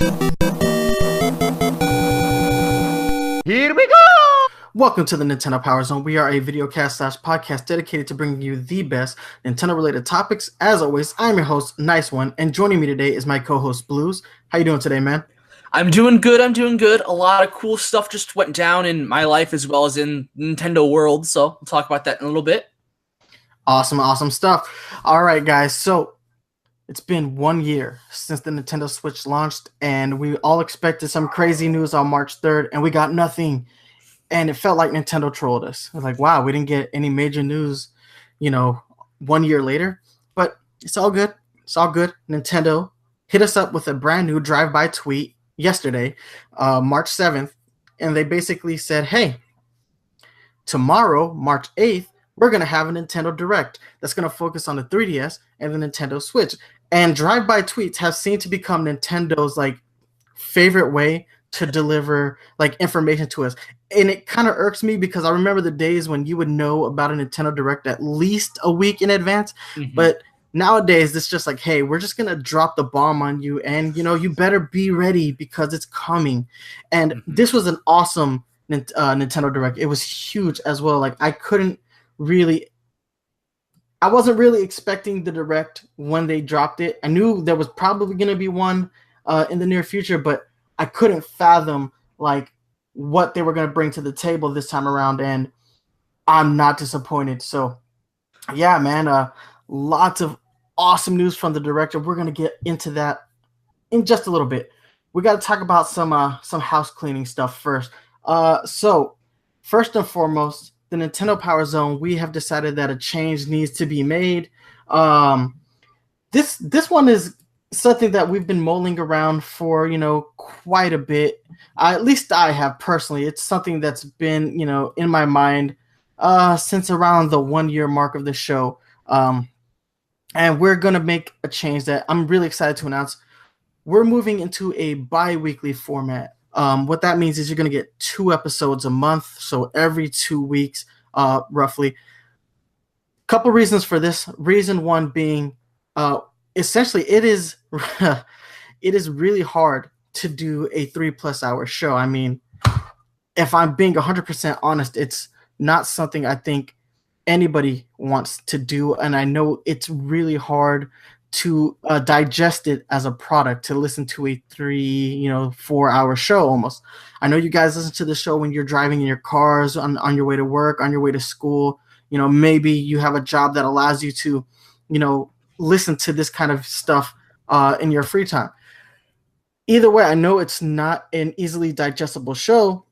Here we go! Welcome to the Nintendo Power Zone. We are a videocast/podcast dedicated to bringing you the best Nintendo-related topics. As always, I'm your host, Nice One, and joining me today is my co-host, Blues. How you doing today, man? I'm doing good. A lot of cool stuff just went down in my life as well as in Nintendo world, so we'll talk about that in a little bit. Awesome stuff. All right, guys. So it's been 1 year since the Nintendo Switch launched, and we all expected some crazy news on March 3rd, and we got nothing. And it felt like Nintendo trolled us. It was like, wow, we didn't get any major news, 1 year later. But it's all good. It's all good. Nintendo hit us up with a brand new drive-by tweet yesterday, March 7th, and they basically said, hey, tomorrow, March 8th, we're going to have a Nintendo Direct that's going to focus on the 3DS and the Nintendo Switch. And drive-by tweets have seemed to become Nintendo's favorite way to deliver information to us. And it kind of irks me because I remember the days when you would know about a Nintendo Direct at least a week in advance. Mm-hmm. But nowadays, it's just like, hey, we're just going to drop the bomb on you. And, you better be ready because it's coming. And this was an awesome Nintendo Direct. It was huge as well. I wasn't really expecting the Direct when they dropped it. I knew there was probably going to be one in the near future, but I couldn't fathom what they were going to bring to the table this time around, and I'm not disappointed. So, yeah, man, lots of awesome news from the director. We're going to get into that in just a little bit. We got to talk about some house cleaning stuff first. So, first and foremost, the Nintendo Power Zone, we have decided that a change needs to be made. This one is something that we've been mulling around for, quite a bit. At least I have personally. It's something that's been, in my mind since around the 1 year mark of the show. And we're going to make a change that I'm really excited to announce. We're moving into a bi-weekly format. What that means is you're going to get 2 episodes a month, so every 2 weeks, roughly. Couple reasons for this. Reason one being, essentially, it is really hard to do a 3+ hour show. I mean, if I'm being 100% honest, it's not something I think anybody wants to do, and I know it's really hard to digest it as a product, to listen to a 3-4 hour show almost. I know you guys listen to the show when you're driving in your cars, on your way to work, on your way to school. Maybe you have a job that allows you to, listen to this kind of stuff in your free time. Either way, I know it's not an easily digestible show.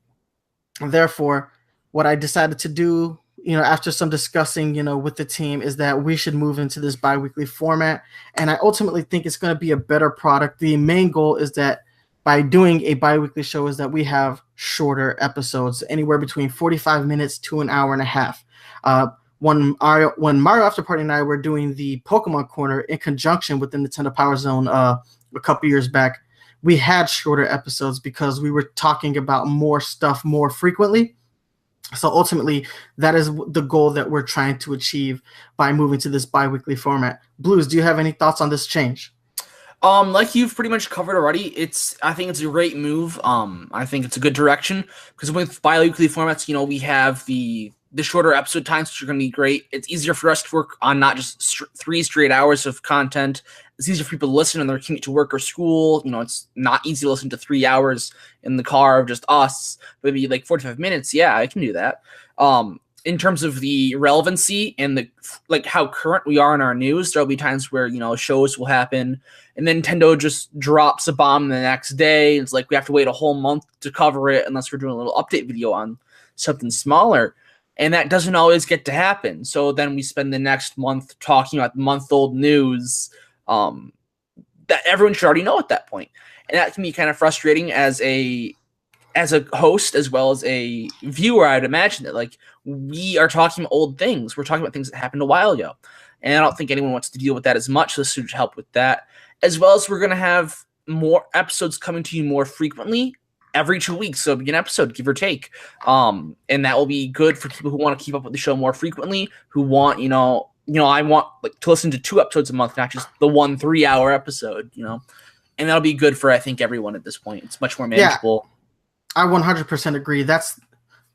Therefore, what I decided to do, after some discussing, with the team, is that we should move into this bi-weekly format. And I ultimately think it's going to be a better product. The main goal is that by doing a bi-weekly show is that we have shorter episodes, anywhere between 45 minutes to an hour and a half. When Mario After Party and I were doing the Pokemon Corner in conjunction with the Nintendo Power Zone a couple years back, we had shorter episodes because we were talking about more stuff more frequently. So ultimately, that is the goal that we're trying to achieve by moving to this bi-weekly format. Blues, do you have any thoughts on this change? Like you've pretty much covered already, I think it's a great move. I think it's a good direction because with bi-weekly formats, we have the shorter episode times, which are going to be great. It's easier for us to work on not just 3 straight hours of content. It's easier for people to listen on their commute to work or school. It's not easy to listen to 3 hours in the car of just us. Maybe 45 minutes. Yeah, I can do that. In terms of the relevancy and the how current we are in our news, there'll be times where shows will happen and then Nintendo just drops a bomb the next day. It's we have to wait a whole month to cover it unless we're doing a little update video on something smaller. And that doesn't always get to happen. So then we spend the next month talking about month-old news that everyone should already know at that point. And that can be kind of frustrating as a host as well as a viewer. I'd imagine that we are talking about old things. We're talking about things that happened a while ago. And I don't think anyone wants to deal with that as much. So this should help with that. As well as we're going to have more episodes coming to you more frequently. Every 2 weeks, so it'll be an episode, give or take. And that will be good for people who want to keep up with the show more frequently, who want, I want to listen to 2 episodes a month, not just the 1 3-hour episode, and that'll be good for I think everyone at this point. It's much more manageable. I 100% agree. That's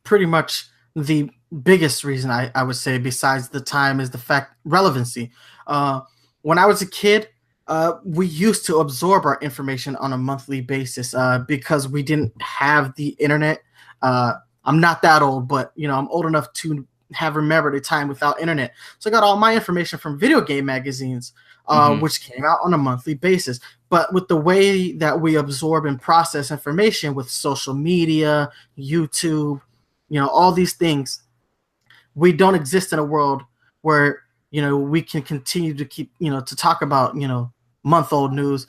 pretty much the biggest reason I would say, besides the time, is the fact relevancy. When I was a kid, we used to absorb our information on a monthly basis because we didn't have the internet. I'm not that old, but I'm old enough to have remembered a time without internet. So I got all my information from video game magazines, which came out on a monthly basis. But with the way that we absorb and process information with social media, YouTube, all these things, we don't exist in a world where, we can continue to keep, to talk about, month-old news.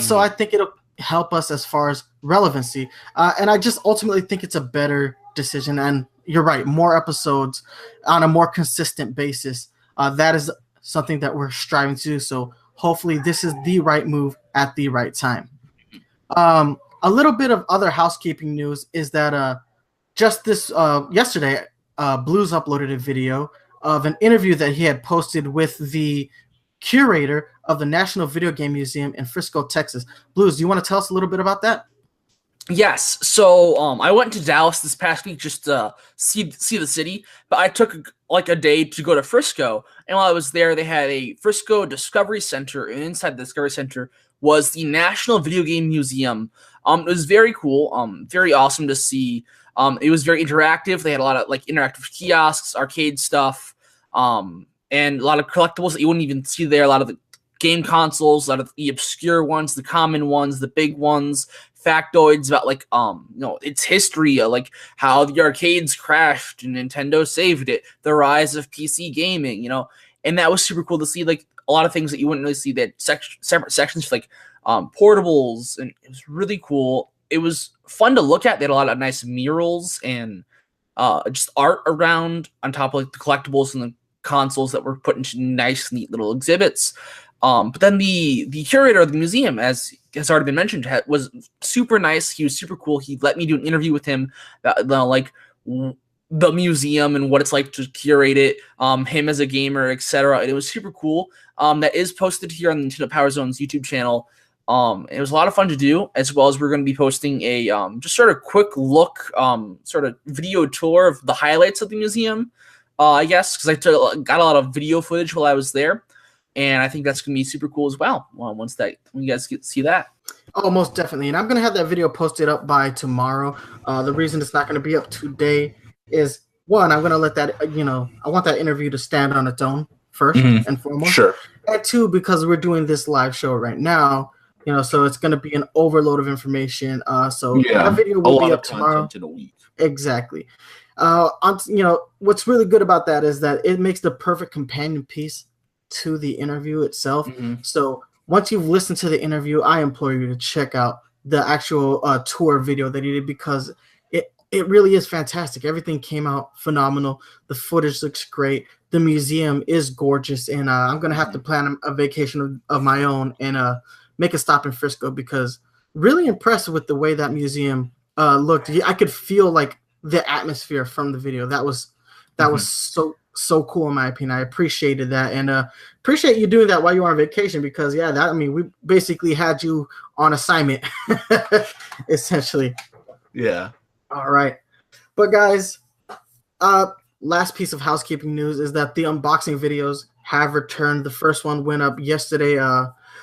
So I think it'll help us as far as relevancy. And I just ultimately think it's a better decision. And you're right, more episodes on a more consistent basis. That is something that we're striving to do. So hopefully this is the right move at the right time. A little bit of other housekeeping news is that just this yesterday, Blues uploaded a video of an interview that he had posted with the curator of the National Video Game Museum in Frisco, Texas. Blues, do you want to tell us a little bit about that? Yes. So I went to Dallas this past week just to see the city, but I took like a day to go to Frisco. And while I was there, they had a Frisco Discovery Center, and inside the Discovery Center was the National Video Game Museum. It was very cool, very awesome to see. It was very interactive. They had a lot of like interactive kiosks, arcade stuff, and a lot of collectibles that you wouldn't even see there. A lot of the game consoles, a lot of the obscure ones, the common ones, the big ones, factoids about like its history, like how the arcades crashed and Nintendo saved it, the rise of PC gaming, and that was super cool to see. Like a lot of things that you wouldn't really see. That separate sections for like portables, and it was really cool. It was fun to look at. They had a lot of nice murals and just art around on top of like the collectibles and the consoles that were put into nice, neat little exhibits. But then the curator of the museum, as has already been mentioned, was super nice. He was super cool. He let me do an interview with him about like the museum and what it's like to curate it, him as a gamer, etc. And it was super cool. That is posted here on the Nintendo Power Zone's YouTube channel. It was a lot of fun to do, as well as we're going to be posting a just sort of quick look, sort of video tour of the highlights of the museum, I guess, because I got a lot of video footage while I was there. And I think that's going to be super cool as well when you guys get to see that. Oh, most definitely. And I'm going to have that video posted up by tomorrow. The reason it's not going to be up today is, one, I'm going to let that, I want that interview to stand on its own first and foremost. Sure. And two, because we're doing this live show right now, so it's going to be an overload of information. So that video will be up tomorrow. In a week. Exactly. What's really good about that is that it makes the perfect companion piece to the interview itself. So once you've listened to the interview, I implore you to check out the actual tour video that he did, because it really is fantastic. Everything came out phenomenal. The footage looks great. The museum is gorgeous, and I'm gonna have to plan a vacation of my own and make a stop in Frisco, because really impressed with the way that museum looked. I could feel like the atmosphere from the video. That was so cool in my opinion. I appreciated that, and appreciate you doing that while you were on vacation, because we basically had you on assignment essentially. Yeah. All right. But guys, last piece of housekeeping news is that the unboxing videos have returned. The first one went up yesterday.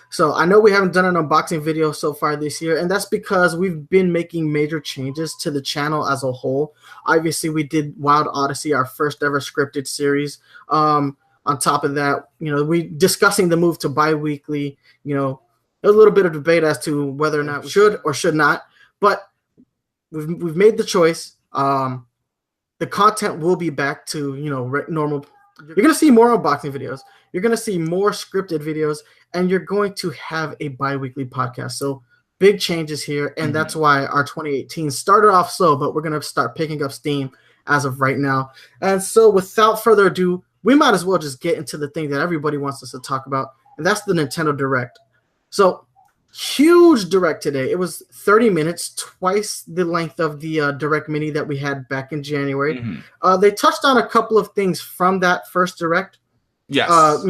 So I know we haven't done an unboxing video so far this year, and that's because we've been making major changes to the channel as a whole. Obviously, we did Wild Odyssey, our first ever scripted series. On top of that, we discussing the move to bi-weekly. There's a little bit of debate as to whether or not we should or should not, but we've made the choice. The content will be back to normal. You're going to see more unboxing videos. You're going to see more scripted videos, and you're going to have a bi-weekly podcast. So big changes here, and that's why our 2018 started off slow, but we're going to start picking up steam as of right now. And so without further ado, we might as well just get into the thing that everybody wants us to talk about, and that's the Nintendo Direct. So huge Direct today. It was 30 minutes, twice the length of the Direct Mini that we had back in January. They touched on a couple of things from that first Direct, Yes.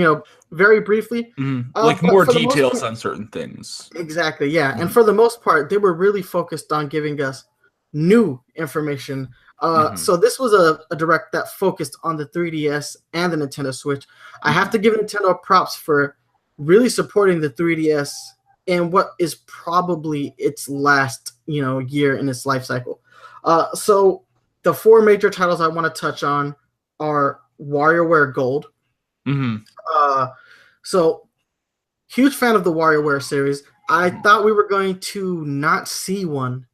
Very briefly. Like But more for the most details part, on certain things. exactly, yeah. And for the most part, they were really focused on giving us new information. So this was a direct that focused on the 3DS and the Nintendo Switch. I have to give Nintendo props for really supporting the 3DS in what is probably its last, year in its life cycle. So the four major titles I want to touch on are WarioWare Gold. Uh, so huge fan of the WarioWare series. I thought we were going to not see one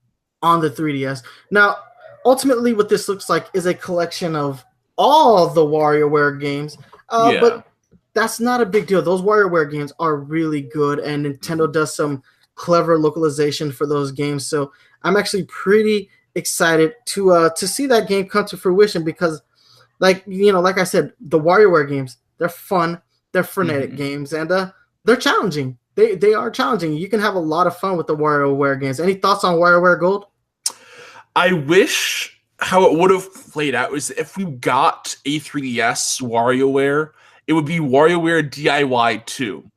on the 3DS. Now, ultimately, what this looks like is a collection of all the WarioWare games. But that's not a big deal. Those WarioWare games are really good, and Nintendo does some clever localization for those games. So I'm actually pretty excited to see that game come to fruition because, like I said, the WarioWare games, they're fun, they're frenetic games, and they're challenging. They are challenging. You can have a lot of fun with the WarioWare games. Any thoughts on WarioWare Gold? I wish how it would have played out is if we got a 3DS WarioWare, it would be WarioWare DIY 2.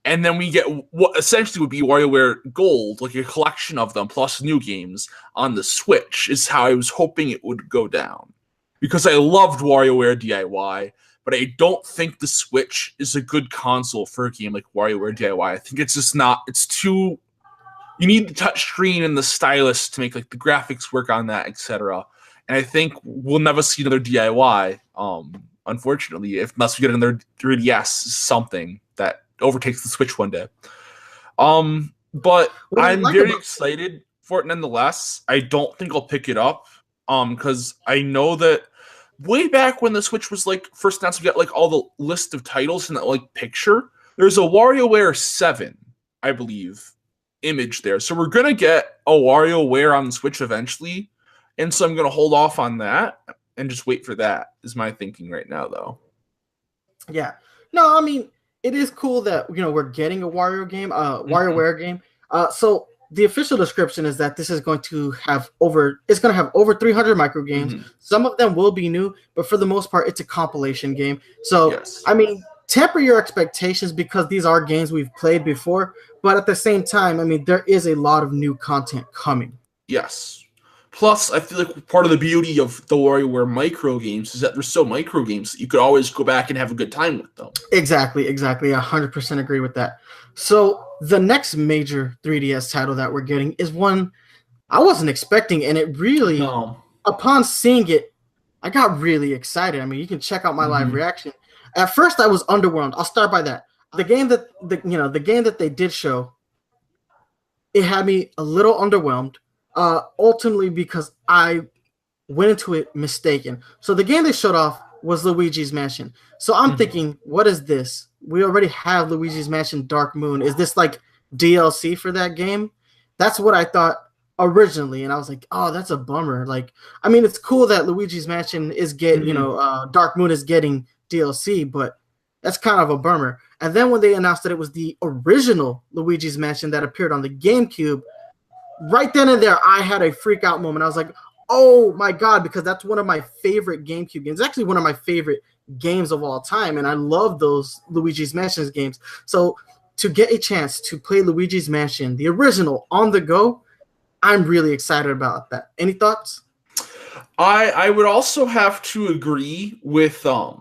And then we get what essentially would be WarioWare Gold, like a collection of them, plus new games on the Switch, is how I was hoping it would go down. Because I loved WarioWare DIY, but I don't think the Switch is a good console for a game like WarioWare DIY. I think it's just not, it's too, you need the touchscreen and the stylus to make like the graphics work on that, etc. And I think we'll never see another DIY, unfortunately, unless we get another 3DS something that overtakes the Switch one day. But I'm very excited for it nonetheless. I don't think I'll pick it up, because I know that way back when the Switch was like first announced, we got like all the list of titles in that like picture. There's a WarioWare 7, I believe, image there. So we're gonna get a WarioWare on the Switch eventually, and so I'm gonna hold off on that and just wait for that. Is my thinking right now, though. Yeah, no, I mean it is cool that we're getting a Wario game, WarioWare game. So the official description is that this is going to have over 300 micro games. Some of them will be new, but for the most part, it's a compilation game. So yes. I mean, temper your expectations because these are games we've played before, but at the same time, I mean, there is a lot of new content coming. Yes. Plus, I feel like part of the beauty of the WarioWare micro games is that they're so micro games that you could always go back and have a good time with them. Exactly. 100% agree with that. So the next major 3DS title that we're getting is one I wasn't expecting, and it really, upon seeing it, I got really excited. I mean, you can check out my live reaction. At first, I was underwhelmed. I'll start by that. The game that they did show, it had me a little underwhelmed. Ultimately, because I went into it mistaken. So the game they showed off was Luigi's Mansion. So I'm thinking, what is this? We already have Luigi's Mansion Dark Moon. Is this like DLC for that game? That's what I thought originally, and I was like, oh, that's a bummer. Like, I mean, it's cool that Luigi's Mansion is getting, Dark Moon is getting DLC, but that's kind of a bummer. And then when they announced that it was the original Luigi's Mansion that appeared on the GameCube, right then and there, I had a freak out moment. I was like, oh my God, because that's one of my favorite GameCube games. It's actually one of my favorite games of all time, and I love those Luigi's Mansion games. So to get a chance to play Luigi's Mansion, the original, on the go, I'm really excited about that. Any thoughts? I would also have to agree with the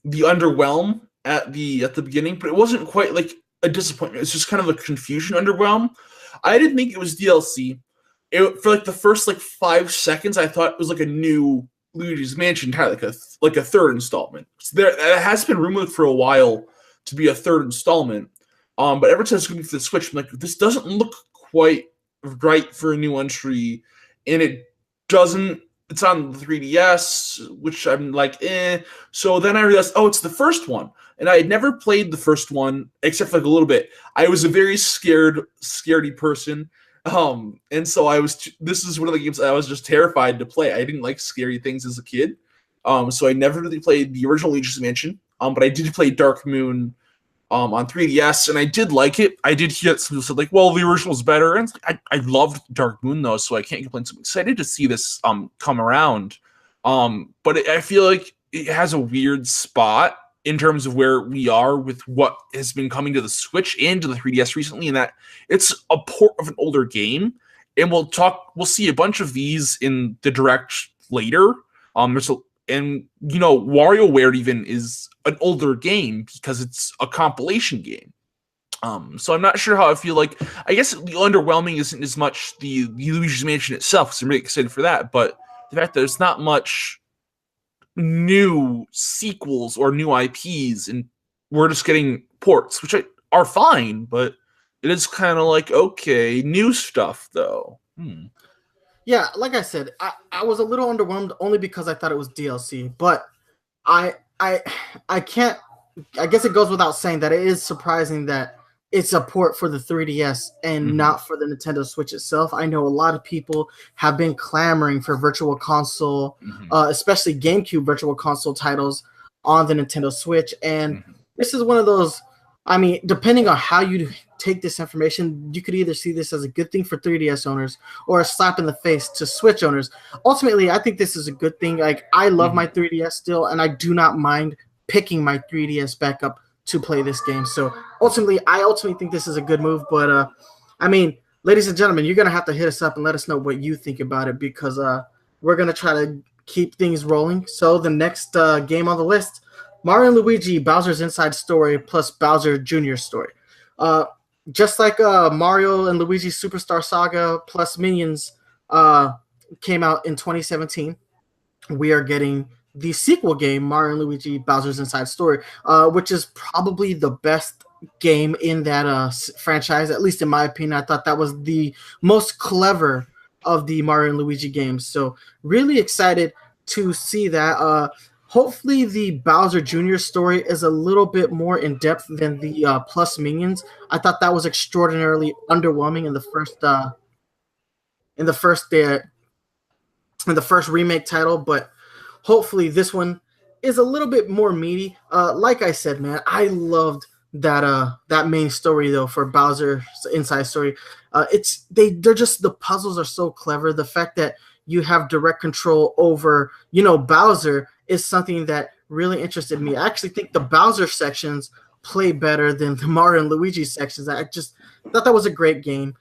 underwhelm at the beginning, but it wasn't quite like a disappointment. It's just kind of a confusion underwhelm. I didn't think it was DLC. For like the first 5 seconds, I thought it was like a new Luigi's Mansion, kind of like a third installment. So it has been rumored for a while to be a third installment, but ever since going to the Switch, I'm like, this doesn't look quite right for a new entry, and it doesn't. It's on the 3DS, which I'm like, eh. So then I realized, oh, it's the first one. And I had never played the first one, except for a little bit. I was a very scaredy person. And so this is one of the games I was just terrified to play. I didn't like scary things as a kid. So I never really played the original Luigi's Mansion. But I did play Dark Moon on 3DS, and I did like it. I did hear some people said, like, well, the original is better. And I loved Dark Moon, though, so I can't complain. So I'm excited to see this come around. But I feel like it has a weird spot in terms of where we are with what has been coming to the Switch and to the 3DS recently, and that it's a port of an older game. And we'll see a bunch of these in the direct later. And WarioWare even is an older game because it's a compilation game. So I'm not sure how I feel like. I guess the underwhelming isn't as much the Luigi's Mansion itself, because I'm really excited for that, but the fact that there's not much new sequels or new IPs, and we're just getting ports, which are fine, but it is kind of like, okay, new stuff though. Yeah, like I said, I was a little underwhelmed only because I thought it was DLC, but I can't. I guess it goes without saying that it is surprising that it's a port for the 3DS and not for the Nintendo Switch itself. I know a lot of people have been clamoring for Virtual Console, especially GameCube Virtual Console titles on the Nintendo Switch. And this is one of those, I mean, depending on how you take this information, you could either see this as a good thing for 3DS owners or a slap in the face to Switch owners. Ultimately, I think this is a good thing. Like, I love my 3DS still, and I do not mind picking my 3DS back up to play this game. So I ultimately think this is a good move. But I mean, ladies and gentlemen, you're gonna have to hit us up and let us know what you think about it, because we're gonna try to keep things rolling. So the next game on the list, Mario and Luigi Bowser's Inside Story plus Bowser Jr. Story. Just like Mario and Luigi Superstar Saga plus Minions came out in 2017, we are getting the sequel game, Mario & Luigi Bowser's Inside Story, which is probably the best game in that franchise, at least in my opinion. I thought that was the most clever of the Mario and Luigi games. So really excited to see that. Hopefully the Bowser Jr. story is a little bit more in-depth than the Plus Minions. I thought that was extraordinarily underwhelming in the first remake title, but hopefully this one is a little bit more meaty. Like I said, man, I loved that main story though for Bowser's Inside Story. They're just, the puzzles are so clever. The fact that you have direct control over, Bowser is something that really interested me. I actually think the Bowser sections play better than the Mario and Luigi sections. I just thought that was a great game.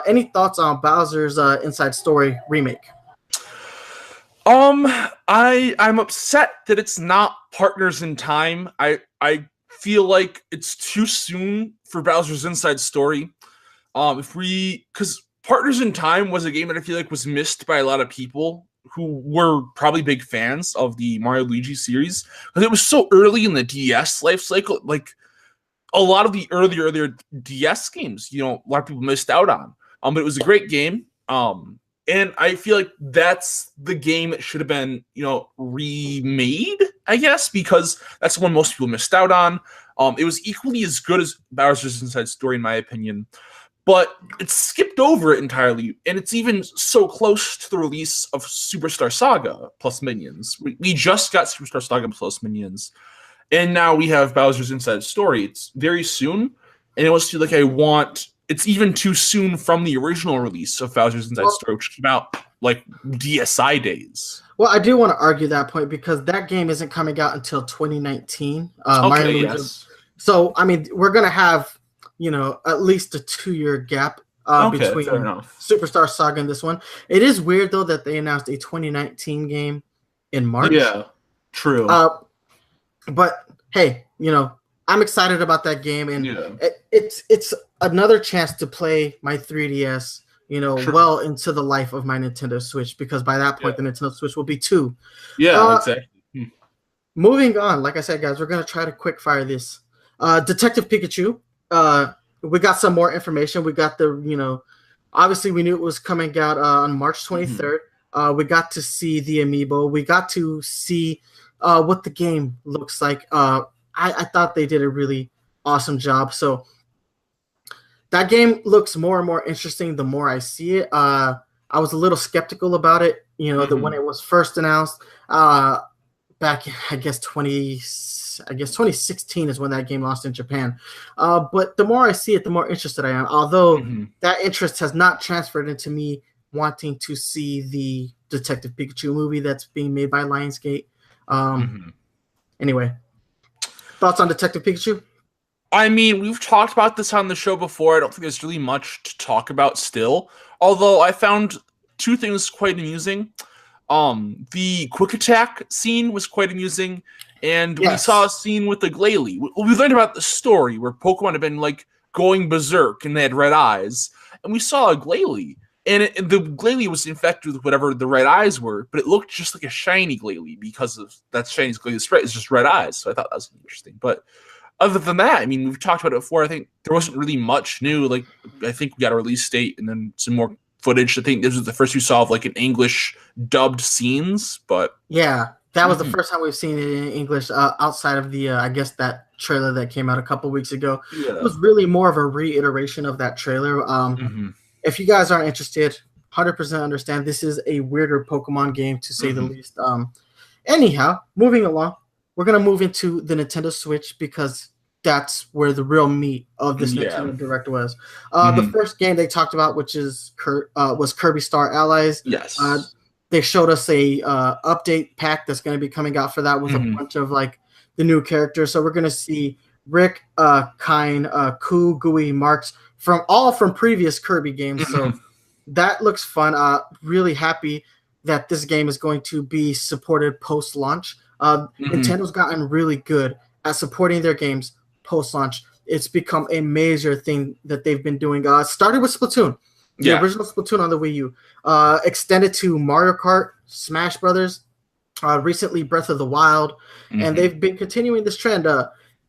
Any thoughts on Bowser's Inside Story remake? I'm upset that it's not Partners in Time. I feel like it's too soon for Bowser's Inside Story. Because Partners in Time was a game that I feel like was missed by a lot of people who were probably big fans of the Mario Luigi series, because it was so early in the DS life cycle. Like, a lot of the earlier DS games, a lot of people missed out on. But it was a great game. And I feel like that's the game that should have been, remade, I guess, because that's the one most people missed out on. It was equally as good as Bowser's Inside Story, in my opinion, but it's skipped over it entirely. And it's even so close to the release of Superstar Saga plus Minions. We just got Superstar Saga plus Minions, and now we have Bowser's Inside Story. It's very soon, and it was feel like it's even too soon from the original release of Bowser's Inside Story, which came out like DSi days. Well, I do want to argue that point, because that game isn't coming out until 2019. Okay, yes. So, I mean, we're going to have, at least a 2-year gap between Superstar Saga and this one. It is weird, though, that they announced a 2019 game in March. Yeah, true. But, hey, I'm excited about that game, and it's another chance to play my 3DS, well into the life of my Nintendo Switch, because by that point the Nintendo Switch will be 2. Yeah, exactly. Moving on, like I said, guys, we're gonna try to quick fire this. Detective Pikachu. We got some more information. We got the, obviously we knew it was coming out on March 23rd. We got to see the amiibo. We got to see what the game looks like. I thought they did a really awesome job. So that game looks more and more interesting the more I see it. I was a little skeptical about it, when it was first announced back in, I guess 2016 is when that game launched in Japan. But the more I see it, the more interested I am. Although that interest has not transferred into me wanting to see the Detective Pikachu movie that's being made by Lionsgate. Anyway. Thoughts on Detective Pikachu? I mean, we've talked about this on the show before. I don't think there's really much to talk about still. Although I found two things quite amusing. The quick attack scene was quite amusing, and we saw a scene with the Glalie. We learned about the story where Pokemon had been like going berserk and they had red eyes, and we saw a Glalie, and the Glalie was infected with whatever the red eyes were, but it looked just like a shiny Glalie because of that shiny Glalie spread. It's just red eyes, so I thought that was interesting. But other than that, I mean, we've talked about it before. I think there wasn't really much new. Like, I think we got a release date and then some more footage. I think this was the first we saw of like an English dubbed scenes, but yeah, that was the first time we've seen it in English outside of the I guess that trailer that came out a couple weeks ago. Yeah. It was really more of a reiteration of that trailer. If you guys aren't interested, 100% understand. This is a weirder Pokemon game to say the least. Anyhow, moving along, we're gonna move into the Nintendo Switch because that's where the real meat of this Nintendo Direct was. The first game they talked about, which is was Kirby Star Allies. Yes. They showed us a update pack that's going to be coming out for that with a bunch of like the new characters. So we're going to see Rick, Kine, Ku, Gooey, Marks from previous Kirby games. So that looks fun. Really happy that this game is going to be supported post-launch. Nintendo's gotten really good at supporting their games post-launch. It's become a major thing that they've been doing. Started with Splatoon, the original Splatoon on the Wii U, extended to Mario Kart, Smash Brothers, recently Breath of the Wild, and they've been continuing this trend.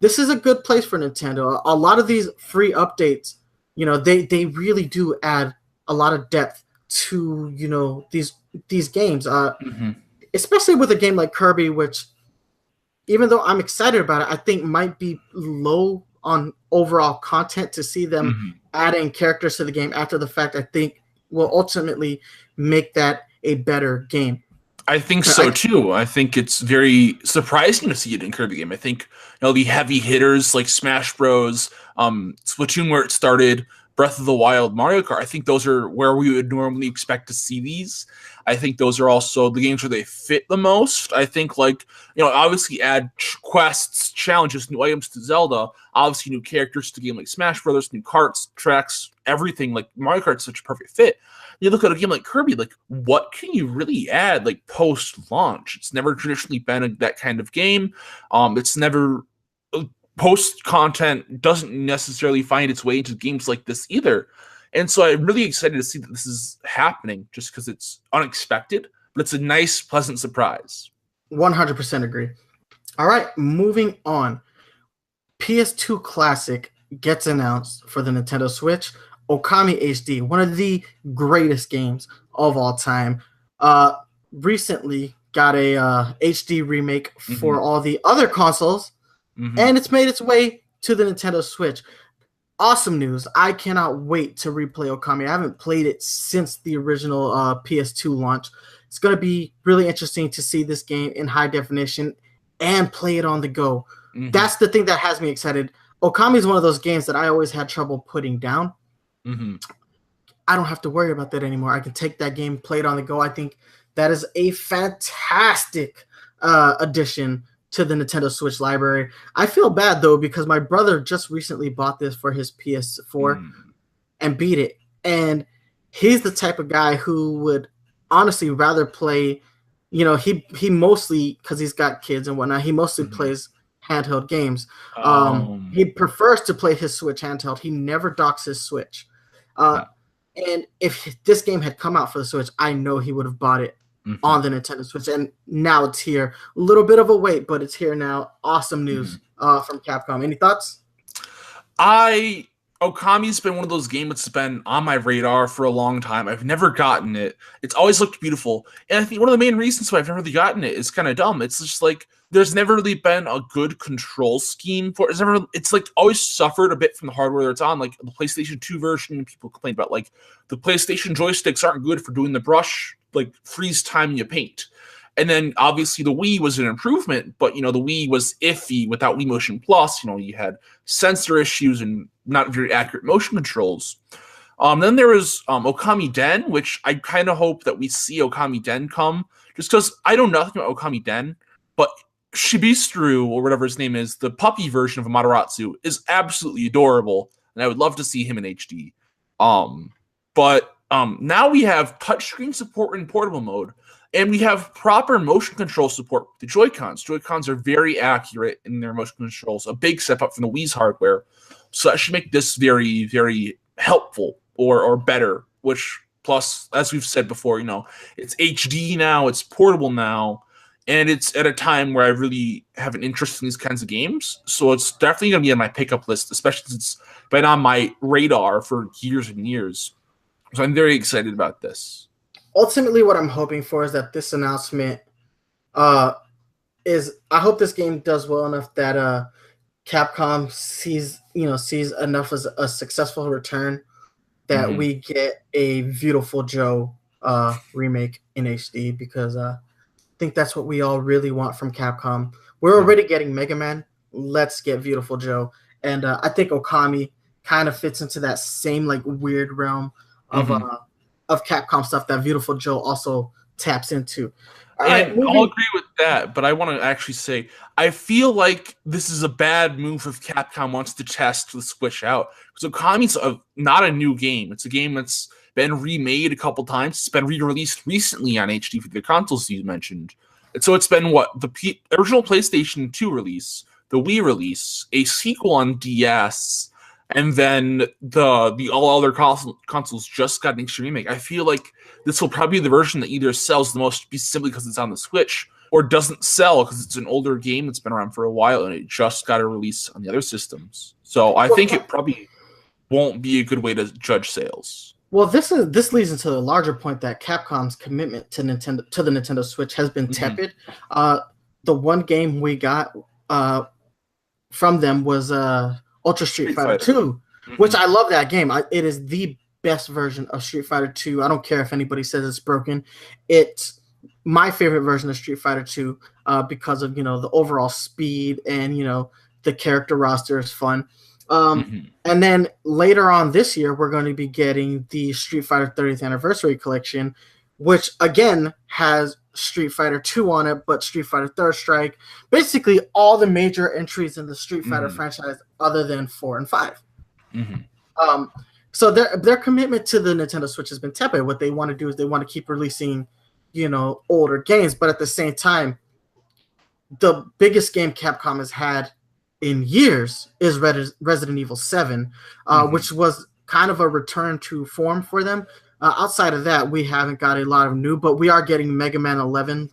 This is a good place for Nintendo. A lot of these free updates, they really do add a lot of depth to these games. Especially with a game like Kirby, which, even though I'm excited about it, I think might be low on overall content. To see them adding characters to the game after the fact, I think will ultimately make that a better game. I think so too. I think it's very surprising to see it in Kirby game. I think the heavy hitters like Smash Bros, Splatoon where it started, Breath of the Wild, Mario Kart, I think those are where we would normally expect to see these. I think those are also the games where they fit the most. I think obviously add quests, challenges, new items to Zelda, obviously new characters to a game like Smash Brothers, new carts, tracks, everything. Like Mario Kart's such a perfect fit. You look at a game like Kirby, like what can you really add like post-launch? It's never traditionally been that kind of game. It's never post content doesn't necessarily find its way into games like this either. And so I'm really excited to see that this is happening just because it's unexpected, but it's a nice, pleasant surprise. 100% agree. All right, moving on. PS2 Classic gets announced for the Nintendo Switch. Okami HD, one of the greatest games of all time. Recently got a HD remake for all the other consoles, and it's made its way to the Nintendo Switch. Awesome news. I cannot wait to replay Okami. I haven't played it since the original PS2 launch. It's going to be really interesting to see this game in high definition and play it on the go. That's the thing that has me excited. Okami is one of those games that I always had trouble putting down. I don't have to worry about that anymore. I can take that game, play it on the go. I think that is a fantastic addition to the Nintendo Switch library. I feel bad though because my brother just recently bought this for his PS4 and beat it. And he's the type of guy who would honestly rather play, he mostly, because he's got kids and whatnot, he mostly plays handheld games. He prefers to play his Switch handheld. He never docks his Switch. And if this game had come out for the Switch, I know he would have bought it on the Nintendo Switch, and now it's here. A little bit of a wait, but it's here now. Awesome news from Capcom. Any thoughts? Okami's been one of those games that's been on my radar for a long time. I've never gotten it. It's always looked beautiful, and I think one of the main reasons why I've never really gotten it is kind of dumb. It's just like there's never really been a good control scheme for it. It's like always suffered a bit from the hardware that it's on. Like the PlayStation 2 version, people complain about like the PlayStation joysticks aren't good for doing the brush, like freeze time you paint. And then obviously the Wii was an improvement, but the Wii was iffy without Wii Motion Plus. You had sensor issues and not very accurate motion controls. Then there was Okami Den, which I kind of hope that we see Okami Den come, just because I know nothing about Okami Den, but Shibistru, or whatever his name is, the puppy version of Amaterasu, is absolutely adorable, and I would love to see him in HD. But now we have touchscreen support in portable mode, and we have proper motion control support with the Joy-Cons. Joy-Cons are very accurate in their motion controls, a big step up from the Wii's hardware. So that should make this very, very helpful or better, which, plus, as we've said before, it's HD now, it's portable now, and it's at a time where I really have an interest in these kinds of games. So it's definitely going to be on my pickup list, especially since it's been on my radar for years and years. So I'm very excited about this. Ultimately, what I'm hoping for is that this announcement is, I hope this game does well enough that Capcom sees enough as a successful return that we get a Beautiful Joe remake in HD, because I think that's what we all really want from Capcom. We're already getting Mega Man. Let's get Beautiful Joe. And I think Okami kind of fits into that same like weird realm of Capcom stuff that Beautiful Joe also taps into. I'll agree with that, but I want to actually say I feel like this is a bad move if Capcom wants to test the Switch out. Because Okami's not a new game. It's a game that's been remade a couple times. It's been re-released recently on HD for the consoles you mentioned. And so it's been the original PlayStation 2 release, the Wii release, a sequel on DS, and then the all other consoles just got an HD remake. I feel like this will probably be the version that either sells the most simply because it's on the Switch, or doesn't sell because it's an older game that's been around for a while and it just got a release on the other systems. So I think it probably won't be a good way to judge sales. Well, this leads into the larger point that Capcom's commitment to the Nintendo Switch has been tepid. The one game we got from them was Ultra Street Fighter 2, which I love that game. It is the best version of Street Fighter 2. I don't care if anybody says it's broken. It's my favorite version of Street Fighter 2 because of the overall speed and the character roster is fun. And then later on this year, we're going to be getting the Street Fighter 30th Anniversary Collection, which again has Street Fighter 2 on it, but Street Fighter Third Strike, basically all the major entries in the Street Fighter franchise other than 4 and 5. So their commitment to the Nintendo Switch has been tepid. What they want to do is they want to keep releasing, older games, but at the same time, the biggest game Capcom has had in years is Resident Evil 7, which was kind of a return to form for them. Outside of that, we haven't got a lot of new, but we are getting Mega Man 11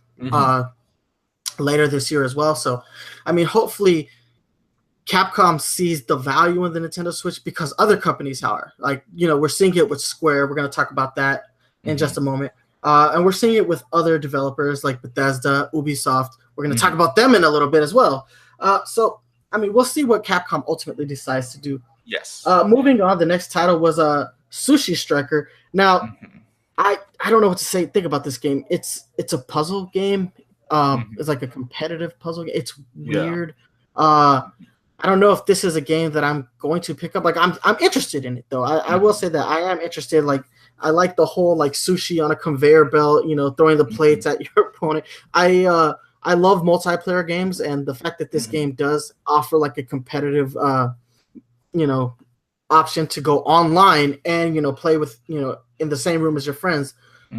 later this year as well. So, I mean, hopefully Capcom sees the value in the Nintendo Switch because other companies are. Like, we're seeing it with Square. We're going to talk about that in just a moment. And we're seeing it with other developers like Bethesda, Ubisoft. We're going to talk about them in a little bit as well. So, I mean, we'll see what Capcom ultimately decides to do. Yes. Moving on, the next title was Sushi Striker. Now, I don't know what to think about this game. It's a puzzle game. It's like a competitive puzzle game. It's weird. I don't know if this is a game that I'm going to pick up. Like, I'm interested in it though. I will say that I am interested. Like, I like the whole like sushi on a conveyor belt. Throwing the plates at your opponent. I love multiplayer games, and the fact that this game does offer like a competitive, option to go online and play with in the same room as your friends.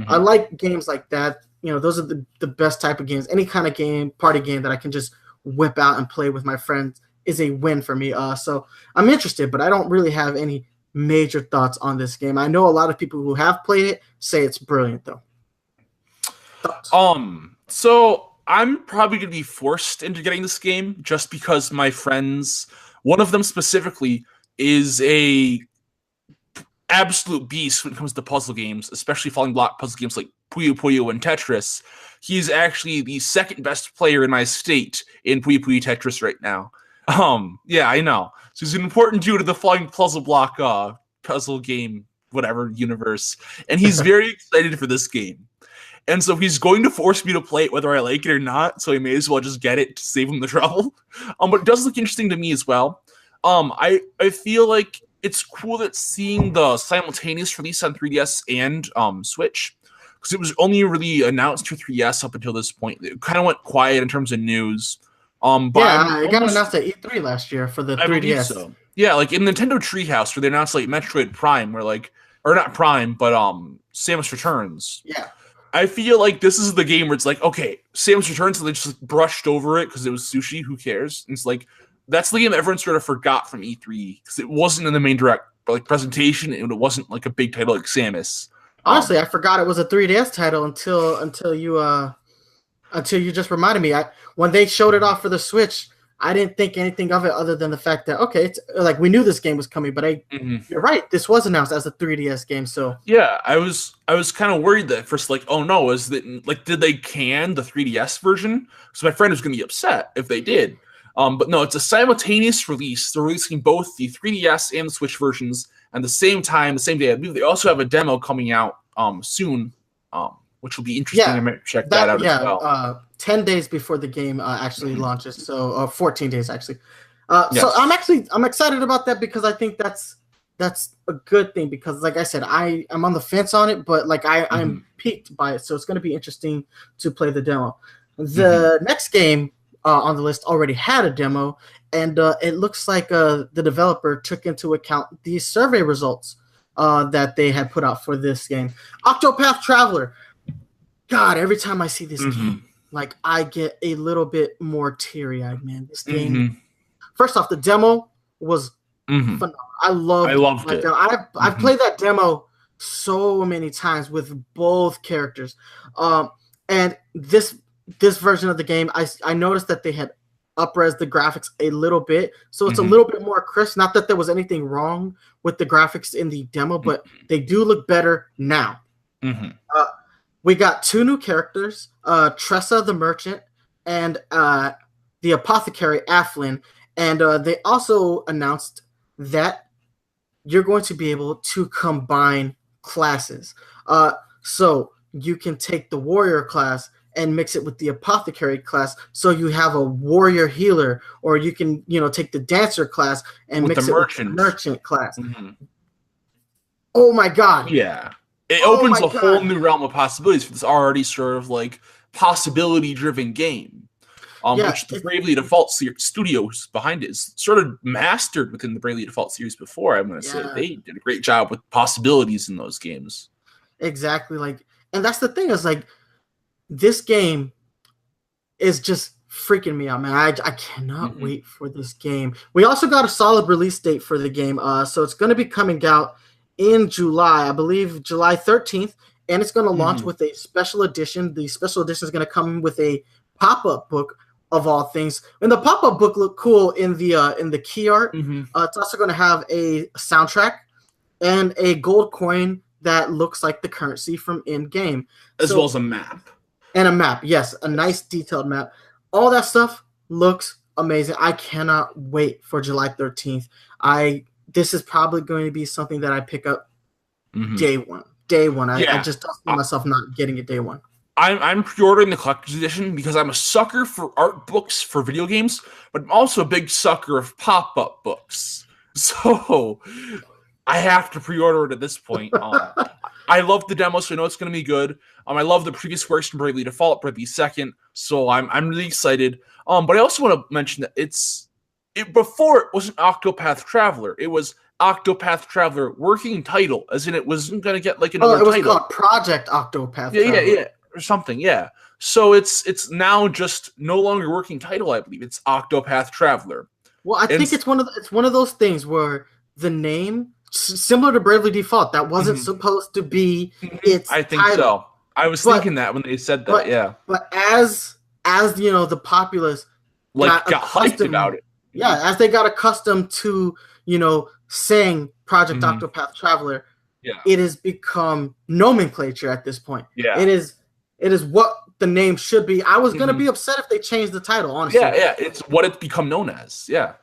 I like games like that. Those are the best type of games. Any kind of game, party game that I can just whip out and play with my friends is a win for me. So I'm interested, but I don't really have any major thoughts on this game. I know a lot of people who have played it say it's brilliant though. Thoughts? So I'm probably going to be forced into getting this game just because my friends, one of them specifically, is a absolute beast when it comes to puzzle games, especially falling block puzzle games like Puyo Puyo and Tetris. He's actually the second best player in my state in Puyo Puyo Tetris right now. Yeah, I know. So he's an important dude to the falling puzzle block puzzle game, whatever, universe. And he's very excited for this game. And so he's going to force me to play it whether I like it or not, so I may as well just get it to save him the trouble. But it does look interesting to me as well. I feel like it's cool that seeing the simultaneous release on 3DS and Switch, because it was only really announced for 3DS up until this point. It kind of went quiet in terms of news. But Yeah, it got announced at E3 last year for the I believe 3DS. so. Yeah, like in Nintendo Treehouse, where they announced like Metroid Prime, where like, or not Prime, but Samus Returns. Yeah. I feel like this is the game where it's like, okay, Samus Returns, and they just like, brushed over it because it was sushi. Who cares? And it's like that's the game that everyone sort of forgot from E3 because it wasn't in the main direct like presentation, and it wasn't like a big title like Samus. Honestly, I forgot it was a 3DS title until you just reminded me. When they showed it off for the Switch, I didn't think anything of it other than the fact that okay, it's like we knew this game was coming, but you're right, this was announced as a 3DS game. So yeah, I was kind of worried that at first, like, oh no, is that like did they can the 3DS version? So my friend was going to be upset if they did. But no, it's a simultaneous release. They're releasing both the 3DS and the Switch versions at the same time, the same day. I believe they also have a demo coming out soon, which will be interesting. I might check that out as well. 10 days before the game actually launches, so 14 days actually. Yes. So I'm excited about that because I think that's a good thing because like I said, I'm on the fence on it, but like I'm piqued by it, so it's going to be interesting to play the demo. The next game on the list already had a demo, and it looks like the developer took into account the survey results that they had put out for this game. Octopath Traveler. God, every time I see this game, like I get a little bit more teary-eyed, man. This game. First off, the demo was phenomenal. I loved it. I've played that demo so many times with both characters, and this version of the game, I noticed that they had up-res the graphics a little bit, so it's a little bit more crisp. Not that there was anything wrong with the graphics in the demo, but they do look better now. We got 2 new characters, Tressa the Merchant and the Apothecary Athlin, and they also announced that you're going to be able to combine classes. So you can take the warrior class and mix it with the apothecary class, so you have a warrior healer, or you can take the dancer class and mix it with the merchant class. Oh my god! Yeah. It opens a whole new realm of possibilities for this already sort of like possibility-driven game, which the Bravely Default studios behind it is sort of mastered within the Bravely Default series before. I'm going to say they did a great job with possibilities in those games. Exactly, and that's the thing is this game is just freaking me out, man. I cannot wait for this game. We also got a solid release date for the game, so it's going to be coming out in July, I believe July 13th, and it's going to launch with a special edition. The special edition is going to come with a pop-up book of all things, and the pop-up book looked cool in the key art. It's also going to have a soundtrack and a gold coin that looks like the currency from in-game, as well as a map. And a map, yes, a nice detailed map. All that stuff looks amazing. I cannot wait for July 13th. This is probably going to be something that I pick up day one. I just don't see myself not getting it day one. I'm pre-ordering the collector's edition because I'm a sucker for art books for video games, but I'm also a big sucker of pop-up books. So I have to pre-order it at this point. I love the demo, so I know it's going to be good. I love the previous works from Bravely Default, Bravely Second, so I'm really excited. But I also want to mention that before it wasn't Octopath Traveler, it was Octopath Traveler working title, as in it wasn't going to get like another title. It was called Project Octopath Traveler. Yeah, or something, yeah. So it's now just no longer working title, I believe. It's Octopath Traveler. Well, I think it's one of those things where the name, similar to Bravely Default, that wasn't supposed to be its I think title. so. I was thinking that when they said that, But as the populace got hyped about it. Yeah, as they got accustomed to, saying Project Octopath Traveler, it has become nomenclature at this point. Yeah. It is what the name should be. I was gonna be upset if they changed the title, honestly. Yeah, it's what it's become known as. Yeah.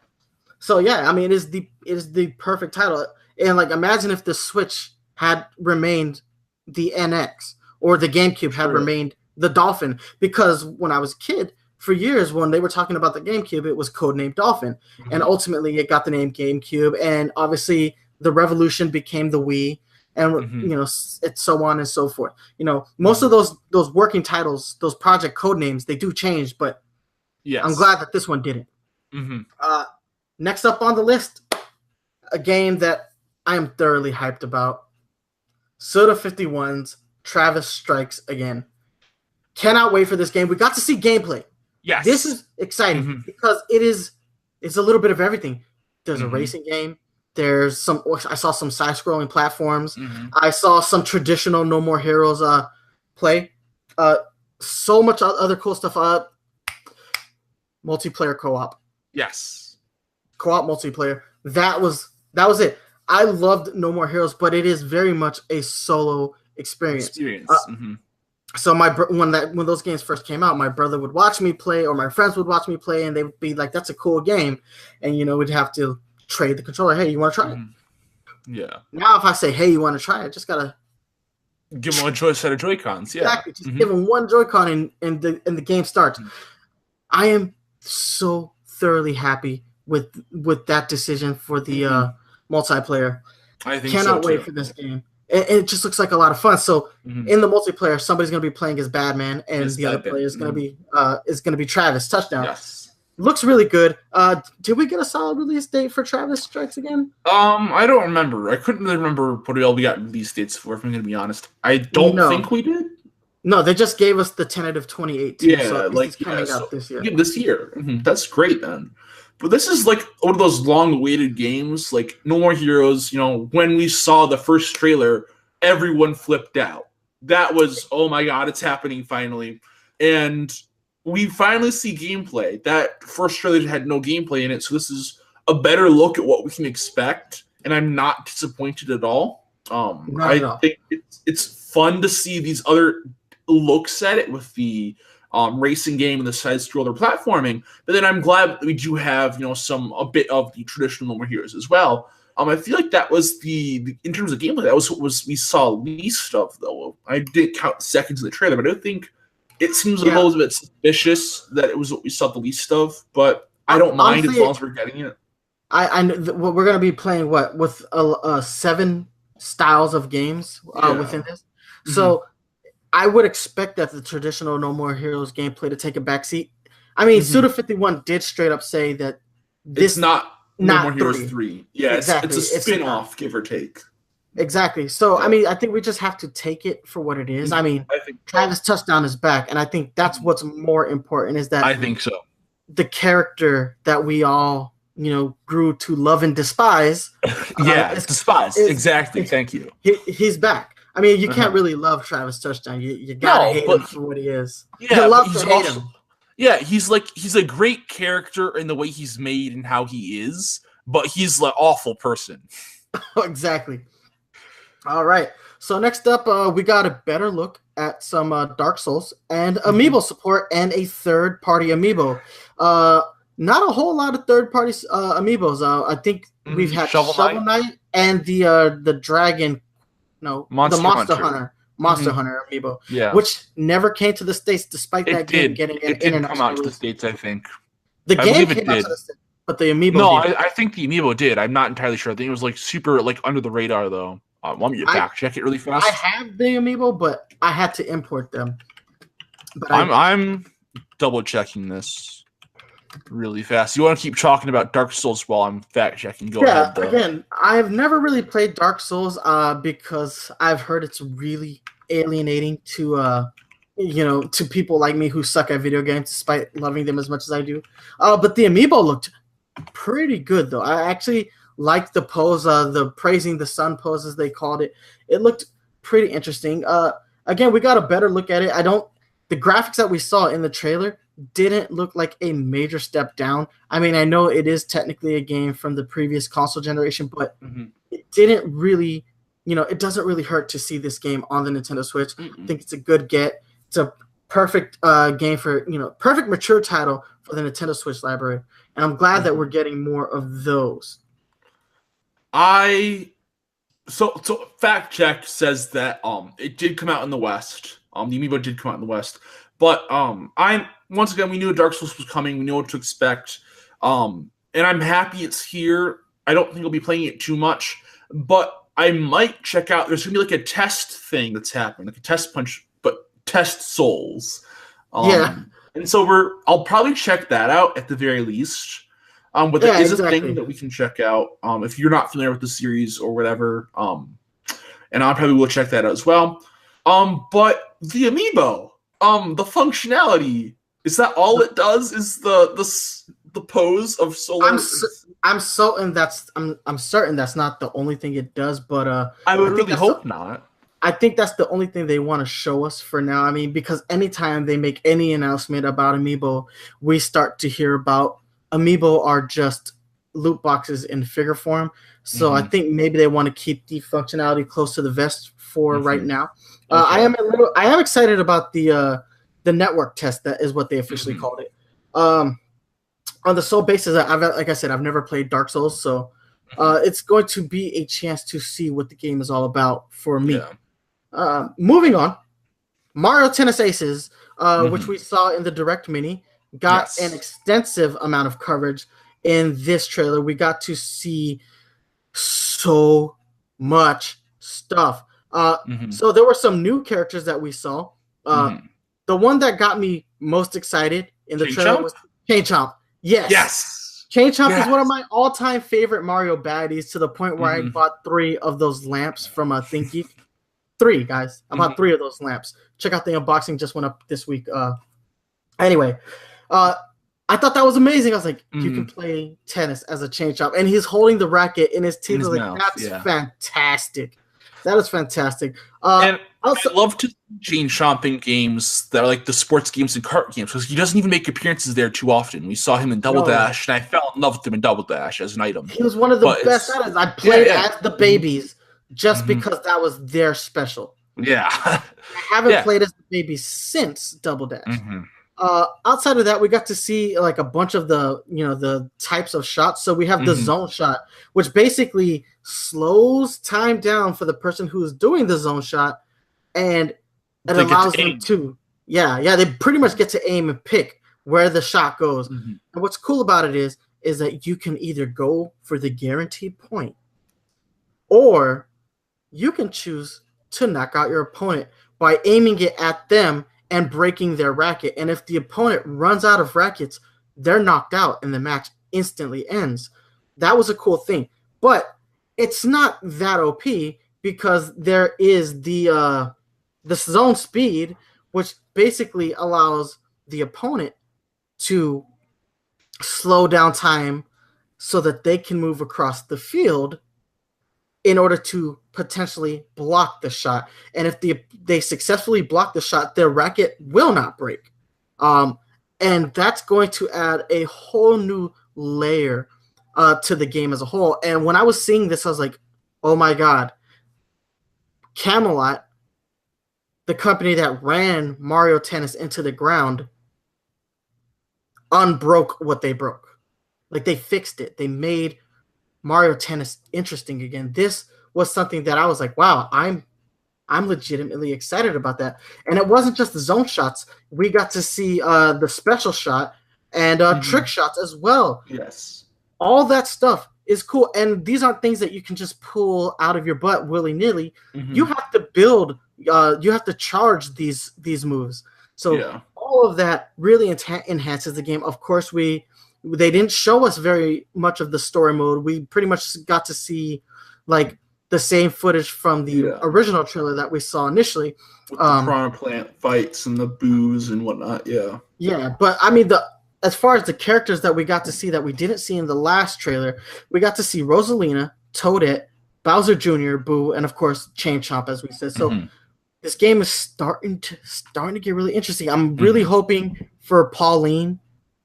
So yeah, I mean it is the perfect title. And imagine if the Switch had remained the NX or the GameCube had remained the Dolphin, because when I was a kid, for years when they were talking about the GameCube, it was codenamed Dolphin, and ultimately it got the name GameCube, and obviously the Revolution became the Wii, and it's so on and so forth. Most of those working titles, those project code names, they do change, but Yes. I'm glad that this one didn't. Mm-hmm. Next up on the list, a game that I am thoroughly hyped about. Suda51's Travis Strikes Again. Cannot wait for this game. We got to see gameplay. Yes. This is exciting because it's a little bit of everything. There's a racing game. There's I saw some side-scrolling platforms. I saw some traditional No More Heroes play. So much other cool stuff. Multiplayer co-op. Yes. Co-op multiplayer. That was it. I loved No More Heroes, but it is very much a solo experience. So when those games first came out, my brother would watch me play, or my friends would watch me play, and they would be like, "That's a cool game," and we'd have to trade the controller. Hey, you want to try it? Yeah. Now, if I say, "Hey, you want to try it?" Just gotta give them one set of Joy-Cons. Yeah. Exactly. Just give them one Joy-Con, and the game starts. I am so thoroughly happy with that decision for the multiplayer. I think cannot so wait too. for this game. It just looks like a lot of fun. So in the multiplayer, somebody's going to be playing as Badman, and the other player is going to be Travis Touchdown. Yes. Looks really good. Did we get a solid release date for Travis Strikes Again? I don't remember. I couldn't really remember what all we got release dates for, if I'm going to be honest. I don't think we did. No, they just gave us the tentative 2018. Yeah, so it's coming out this year. Yeah, this year. That's great then. But this is like one of those long-awaited games, like No More Heroes. When we saw the first trailer, everyone flipped out. That was, oh my god, it's happening finally. And we finally see gameplay. That first trailer had no gameplay in it, so this is a better look at what we can expect, and I'm not disappointed at all. I think it's fun to see these other looks at it with the racing game and the side-scroller platforming, but then I'm glad that we do have a bit of the traditional No More Heroes as well. I feel like that was the in terms of gameplay, that was what we saw least of, though. I didn't count seconds in the trailer, but I don't think it seems a little bit suspicious that it was what we saw the least of. But I don't mind as long as we're getting it. We're going to be playing with 7 styles of games within this, so. I would expect that the traditional No More Heroes gameplay to take a backseat. I mean, Suda51 did straight up say that this it's not No More Heroes 3. Yeah, exactly. It's a spin-off, give or take. Exactly. So, I mean, I think we just have to take it for what it is. I mean, Travis Touchdown is back, and I think that's what's more important is that I think so. The character that we all, grew to love and despise. Despise. Exactly. Thank you. He's back. I mean, you can't really love Travis Touchdown. You gotta hate him for what he is. Yeah, you love to hate him. Yeah, he's a great character in the way he's made and how he is, but he's an awful person. Exactly. All right. So next up, we got a better look at some Dark Souls and amiibo support and a third-party amiibo. Not a whole lot of third-party amiibos. I think we've had Shovel Knight and the Dragon. No, Monster Hunter amiibo, which never came to the States, despite that game getting an international come out to the States, I think. The game came out to the States, but the amiibo did. I think the amiibo did. I'm not entirely sure. I think it was like super under the radar, though. Want me to fact check it really fast? I have the amiibo, but I had to import them. But I'm double checking this really fast. You want to keep talking about Dark Souls while I'm fact checking? Go ahead. Though. Again, I've never really played Dark Souls because I've heard it's really alienating to to people like me who suck at video games, despite loving them as much as I do. But the amiibo looked pretty good, though. I actually liked the pose, the praising the sun pose, as they called it. It looked pretty interesting. Again, we got a better look at it. The graphics that we saw in the trailer didn't look like a major step down. I mean, I know it is technically a game from the previous console generation, but it didn't really, it doesn't really hurt to see this game on the Nintendo Switch. I think it's a good get. It's a perfect game for, perfect mature title for the Nintendo Switch library. And I'm glad that we're getting more of those. So fact check says that it did come out in the West. The amiibo did come out in the West. But once again, we knew Dark Souls was coming. We knew what to expect. And I'm happy it's here. I don't think I'll be playing it too much, but I might check out. There's gonna be like a test thing that's happening, like a test punch, but test Souls. And so I'll probably check that out at the very least. But there is a thing that we can check out if you're not familiar with the series or whatever. And I probably will check that out as well. But the amiibo, the functionality, is that all it does? Is the pose of Solo? I'm certain that's not the only thing it does, but I would really hope not. I think that's the only thing they want to show us for now. I mean, because anytime they make any announcement about amiibo, we start to hear about amiibo are just loot boxes in figure form. So I think maybe they want to keep the functionality close to the vest for right now. I am excited about the network test. That is what they officially called it. On the sole basis that like I said, I've never played Dark Souls, so it's going to be a chance to see what the game is all about for me. Yeah. Moving on, Mario Tennis Aces, which we saw in the Direct Mini, got an extensive amount of coverage in this trailer. We got to see so much stuff. So there were some new characters that we saw. The one that got me most excited in the trailer was Chain Chomp. Yes. Chain Chomp is one of my all-time favorite Mario baddies, to the point where I bought 3 of those lamps from ThinkGeek. 3, guys. I bought 3 of those lamps. Check out the unboxing, just went up this week. Anyway, I thought that was amazing. I was like, you can play tennis as a Chain Chomp, and he's holding the racket in his teeth. That's fantastic. That is fantastic. And also, I love to see Chain Chomp in games that are like the sports games and kart games, because he doesn't even make appearances there too often. We saw him in Double Dash, and I fell in love with him in Double Dash as an item. He was one of the best at it. I played as the babies just because that was their special. Yeah. I haven't played as the babies since Double Dash. Outside of that, we got to see like a bunch of the types of shots. So we have the zone shot, which basically slows time down for the person who is doing the zone shot, and it allows them to they pretty much get to aim and pick where the shot goes. And what's cool about it is that you can either go for the guaranteed point, or you can choose to knock out your opponent by aiming it at them and breaking their racket. And if the opponent runs out of rackets, they're knocked out and the match instantly ends. That was a cool thing. But it's not that OP, because there is the zone speed, which basically allows the opponent to slow down time so that they can move across the field in order to potentially block the shot. And if they successfully block the shot, their racket will not break. And that's going to add a whole new layer to the game as a whole. And when I was seeing this, I was like, oh my God. Camelot, the company that ran Mario Tennis into the ground, unbroke what they broke. Like, they fixed it. They made Mario Tennis interesting again. This was something that I was like, wow, I'm legitimately excited about that. And it wasn't just the zone shots. We got to see the special shot and trick shots as well. Yes. All that stuff is cool. And these aren't things that you can just pull out of your butt willy-nilly. You have to build, you have to charge these moves. So all of that really enhances the game. Of course, they didn't show us very much of the story mode. We pretty much got to see like the same footage from the original trailer that we saw initially. With the piranha plant fights and the booze and whatnot. Yeah, but I mean, as far as the characters that we got to see that we didn't see in the last trailer, we got to see Rosalina, Toadette, Bowser Jr., Boo, and of course Chain Chomp, as we said. So this game is starting to get really interesting. I'm really hoping for Pauline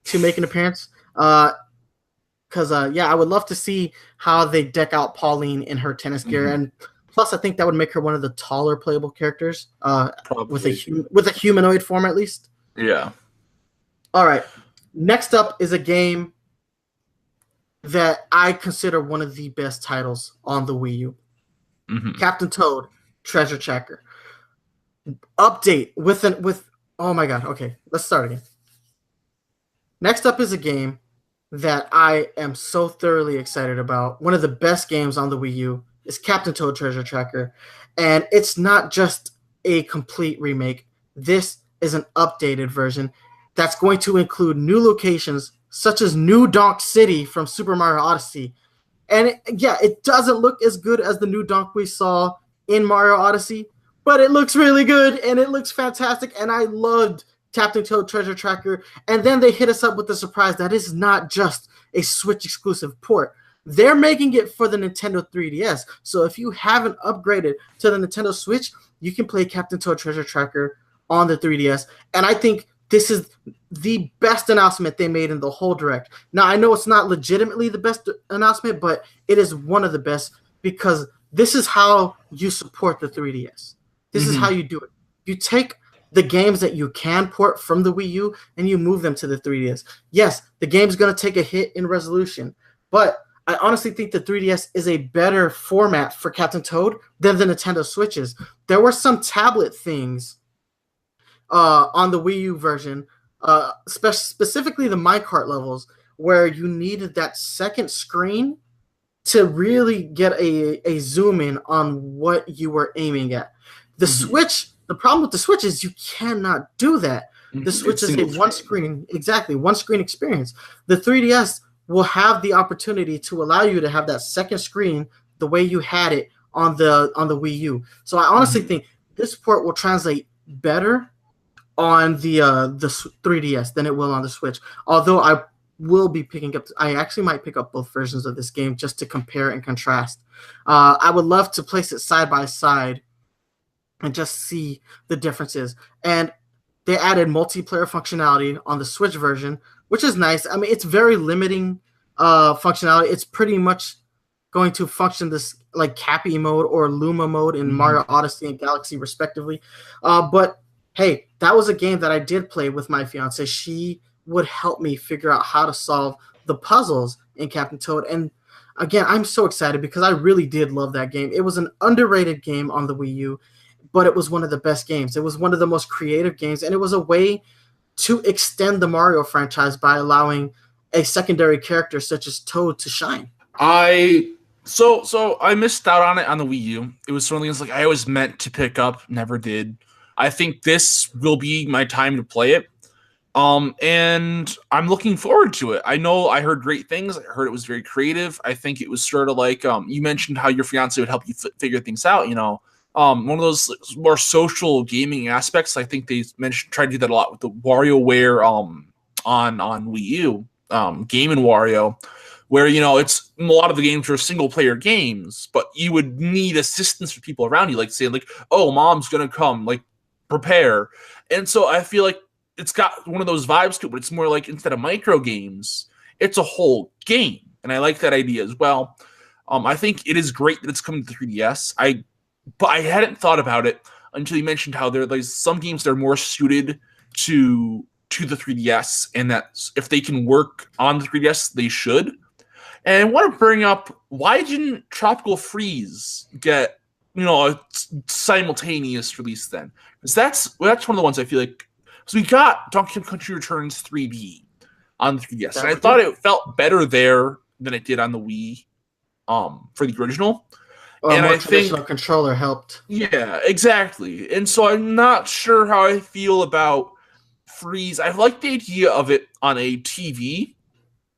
to make an appearance. Because I would love to see how they deck out Pauline in her tennis gear, and plus I think that would make her one of the taller playable characters, with a humanoid form at least. Yeah. All right. Next up is a game that I consider one of the best titles on the Wii U. Captain Toad Treasure Tracker. Update with oh my God. Okay, let's start again. Next up is a game that I am so thoroughly excited about. One of the best games on the Wii U is Captain Toad Treasure Tracker. And it's not just a complete remake. This is an updated version that's going to include new locations such as New Donk City from Super Mario Odyssey. And it doesn't look as good as the New Donk we saw in Mario Odyssey, but it looks really good and it looks fantastic. And I loved Captain Toad Treasure Tracker. And then they hit us up with the surprise that is not just a Switch exclusive port. They're making it for the Nintendo 3DS. So if you haven't upgraded to the Nintendo Switch, you can play Captain Toad Treasure Tracker on the 3DS. And I think this is the best announcement they made in the whole Direct. Now, I know it's not legitimately the best announcement, but it is one of the best because this is how you support the 3DS. This is how you do it. You take the games that you can port from the Wii U and you move them to the 3DS. Yes, the game's going to take a hit in resolution, but I honestly think the 3DS is a better format for Captain Toad than the Nintendo Switches. There were some tablet things on the Wii U version, specifically the minecart levels, where you needed that second screen to really get a zoom in on what you were aiming at. The Switch, the problem with the Switch is you cannot do that. The Switch is a one screen experience. The 3DS will have the opportunity to allow you to have that second screen the way you had it on the Wii U. So I honestly think this port will translate better on the 3DS than it will on the Switch. Although I will be I actually might pick up both versions of this game just to compare and contrast. I would love to place it side by side and just see the differences. And they added multiplayer functionality on the Switch version, which is nice. I mean, it's very limiting functionality. It's pretty much going to function this like Cappy mode or Luma mode in Mario Odyssey and Galaxy respectively. But hey, that was a game that I did play with my fiance. She would help me figure out how to solve the puzzles in Captain Toad. And again, I'm so excited because I really did love that game. It was an underrated game on the Wii U, but it was one of the best games. It was one of the most creative games, and it was a way to extend the Mario franchise by allowing a secondary character such as Toad to shine. So I missed out on it on the Wii U. It was something like I always meant to pick up, never did. I think this will be my time to play it. And I'm looking forward to it. I know I heard great things. I heard it was very creative. I think it was sort of like you mentioned how your fiance would help you figure things out, you know. One of those more social gaming aspects. I think they tried to do that a lot with the WarioWare on Wii U, Game and Wario, where you know it's a lot of the games are single player games, but you would need assistance for people around you, like saying like, "Oh, mom's gonna come, like prepare." And so I feel like it's got one of those vibes to it, but it's more like instead of micro games, it's a whole game, and I like that idea as well. I think it is great that it's coming to 3DS. But I hadn't thought about it until you mentioned how there's some games that are more suited to the 3DS, and that if they can work on the 3DS, they should. And I want to bring up, why didn't Tropical Freeze get, you know, a simultaneous release then? Because that's one of the ones I feel like. So we got Donkey Kong Country Returns 3D on the 3DS, and I thought it felt better there than it did on the Wii for the original. And I think controller helped. Yeah, exactly. And so I'm not sure how I feel about Freeze. I like the idea of it on a TV.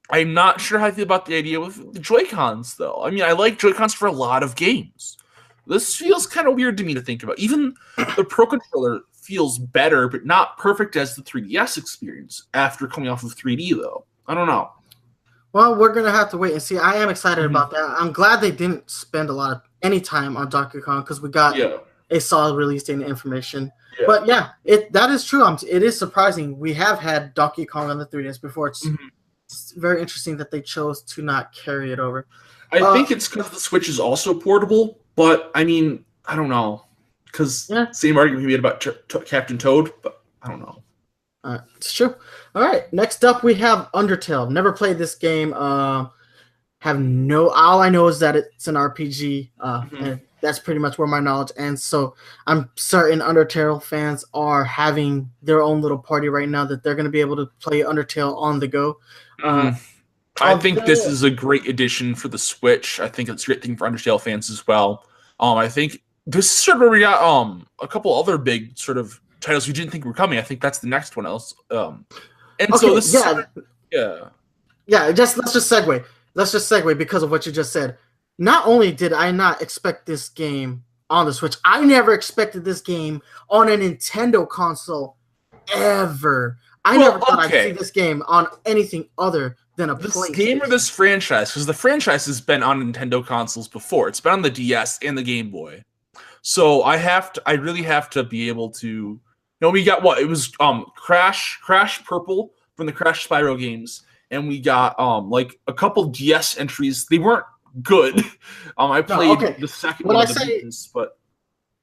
I'm not sure how I feel about the idea with the Joy-Cons, though. I mean, I like Joy-Cons for a lot of games. This feels kind of weird to me to think about. Even the Pro Controller feels better, but not perfect as the 3DS experience after coming off of 3D, though. I don't know. Well, we're going to have to wait and see. I am excited about that. I'm glad they didn't spend any time on Donkey Kong because we got a solid release date and information. Yeah. But yeah, that is true. It is surprising. We have had Donkey Kong on the 3DS before. It's very interesting that they chose to not carry it over. I think it's because the Switch is also portable, but I mean, I don't know. Because same argument we made about Captain Toad, but I don't know. It's true. All right, next up we have Undertale. Never played this game. All I know is that it's an RPG, and that's pretty much where my knowledge ends. So I'm certain Undertale fans are having their own little party right now that they're going to be able to play Undertale on the go. I think this is a great addition for the Switch. I think it's a great thing for Undertale fans as well. I think this is sort of where we got a couple other big sort of titles we didn't think were coming. I think that's the next one else. And Okay, so this, yeah, yeah, yeah. Let's just segue. Let's just segue because of what you just said. Not only did I not expect this game on the Switch, I never expected this game on a Nintendo console ever. I never thought I'd see this game on anything other than a this PlayStation. game or this franchise, because the franchise has been on Nintendo consoles before. It's been on the DS and the Game Boy. So I really have to be able to. No, we got what? It was Crash Purple from the Crash Spyro games, and we got like a couple DS entries. They weren't good. I played the second one of the games, but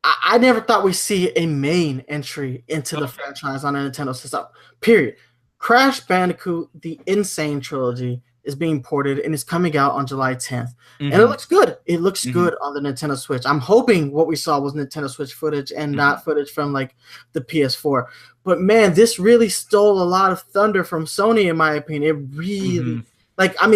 I never thought we'd see a main entry into the franchise on a Nintendo system. Period. Crash Bandicoot: The Insane Trilogy is being ported and is coming out on July 10th. And it looks good. It looks good on the Nintendo Switch. I'm hoping what we saw was Nintendo Switch footage and not footage from like the PS4. But man, this really stole a lot of thunder from Sony, in my opinion. It really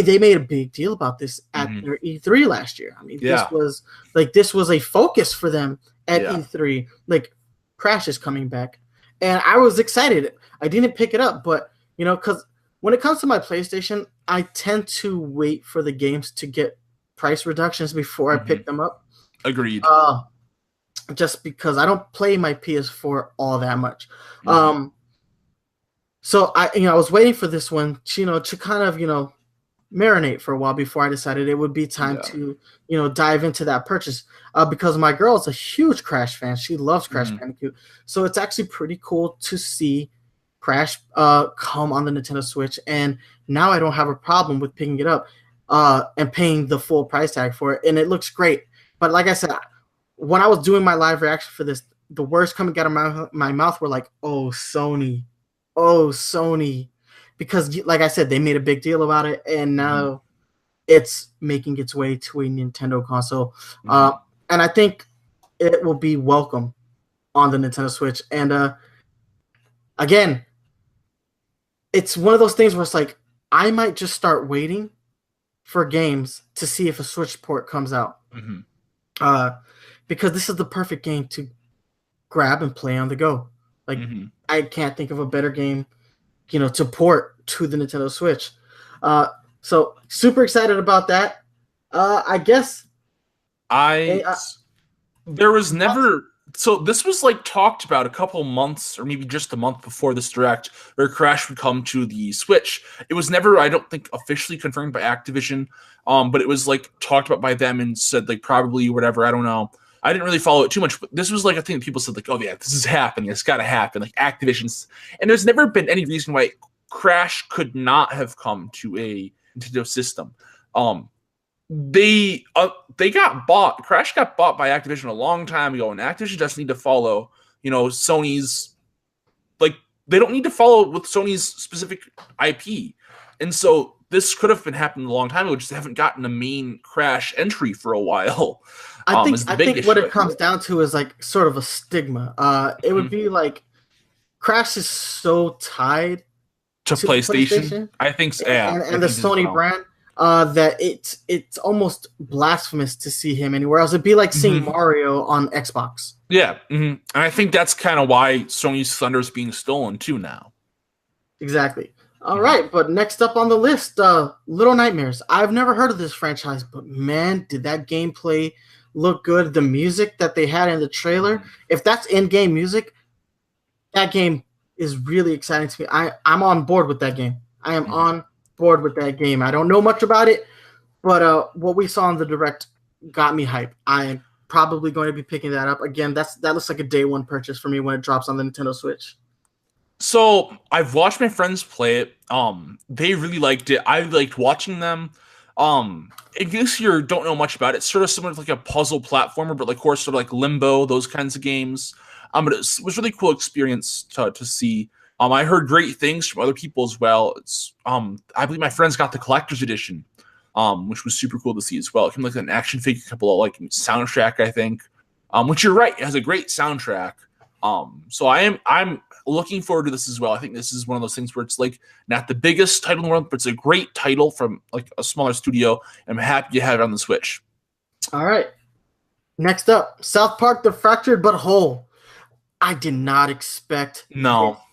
they made a big deal about this at their E3 last year. I mean, this was a focus for them at E3. Like, Crash is coming back. And I was excited. I didn't pick it up, but because when it comes to my PlayStation, I tend to wait for the games to get price reductions before I pick them up. Agreed. Just because I don't play my PS4 all that much. So I was waiting for this one to kind of marinate for a while before I decided it would be time to dive into that purchase. Because my girl is a huge Crash fan. She loves Crash Bandicoot. So it's actually pretty cool to see Crash come on the Nintendo Switch, and now I don't have a problem with picking it up and paying the full price tag for it, and it looks great. But like I said, when I was doing my live reaction for this, the words coming out of my mouth were like, "Oh Sony, because like I said, they made a big deal about it, and now it's making its way to a Nintendo console, and I think it will be welcome on the Nintendo Switch. And again, it's one of those things where it's like, I might just start waiting for games to see if a Switch port comes out. Because this is the perfect game to grab and play on the go. Like, I can't think of a better game, to port to the Nintendo Switch. So super excited about that. I guess there was never. So this was like talked about a couple months or maybe just a month before this direct where Crash would come to the Switch. It was never, I don't think, officially confirmed by Activision, but it was like talked about by them and said like probably whatever. I don't know. I didn't really follow it too much, but this was like a thing that people said like, oh yeah, this is happening. It's got to happen. Like Activision's, and there's never been any reason why Crash could not have come to a Nintendo system. They got bought. Crash got bought by Activision a long time ago, and Activision doesn't need to follow, Sony's. Like, they don't need to follow with Sony's specific IP, and so this could have been happening a long time ago. Just haven't gotten a main Crash entry for a while. I think what it comes down to is like sort of a stigma. It would be like Crash is so tied to PlayStation. I think so, yeah, and the Sony brand. That it's almost blasphemous to see him anywhere else. It'd be like seeing Mario on Xbox. Yeah, and I think that's kind of why Sony's Thunder is being stolen too now. Exactly. All right, but next up on the list, Little Nightmares. I've never heard of this franchise, but man, did that gameplay look good. The music that they had in the trailer, if that's in-game music, that game is really exciting to me. I'm on board with that game. I am on board with that game. I don't know much about it, but what we saw on the direct got me hyped. I am probably going to be picking that up again. That looks like a day one purchase for me when it drops on the Nintendo Switch. So I've watched my friends play it. They really liked it. I liked watching them. In case you don't know much about it, it's sort of similar to like a puzzle platformer, but like, of course, sort of like Limbo, those kinds of games. But it was really cool experience to see. I heard great things from other people as well. It's I believe my friends got the collector's edition, which was super cool to see as well. It came like an action figure, a couple of like soundtrack, I think. Which you're right, it has a great soundtrack. So I'm looking forward to this as well. I think this is one of those things where it's like not the biggest title in the world, but it's a great title from like a smaller studio. I'm happy to have it on the Switch. All right. Next up, South Park: The Fractured But Whole. I did not expect this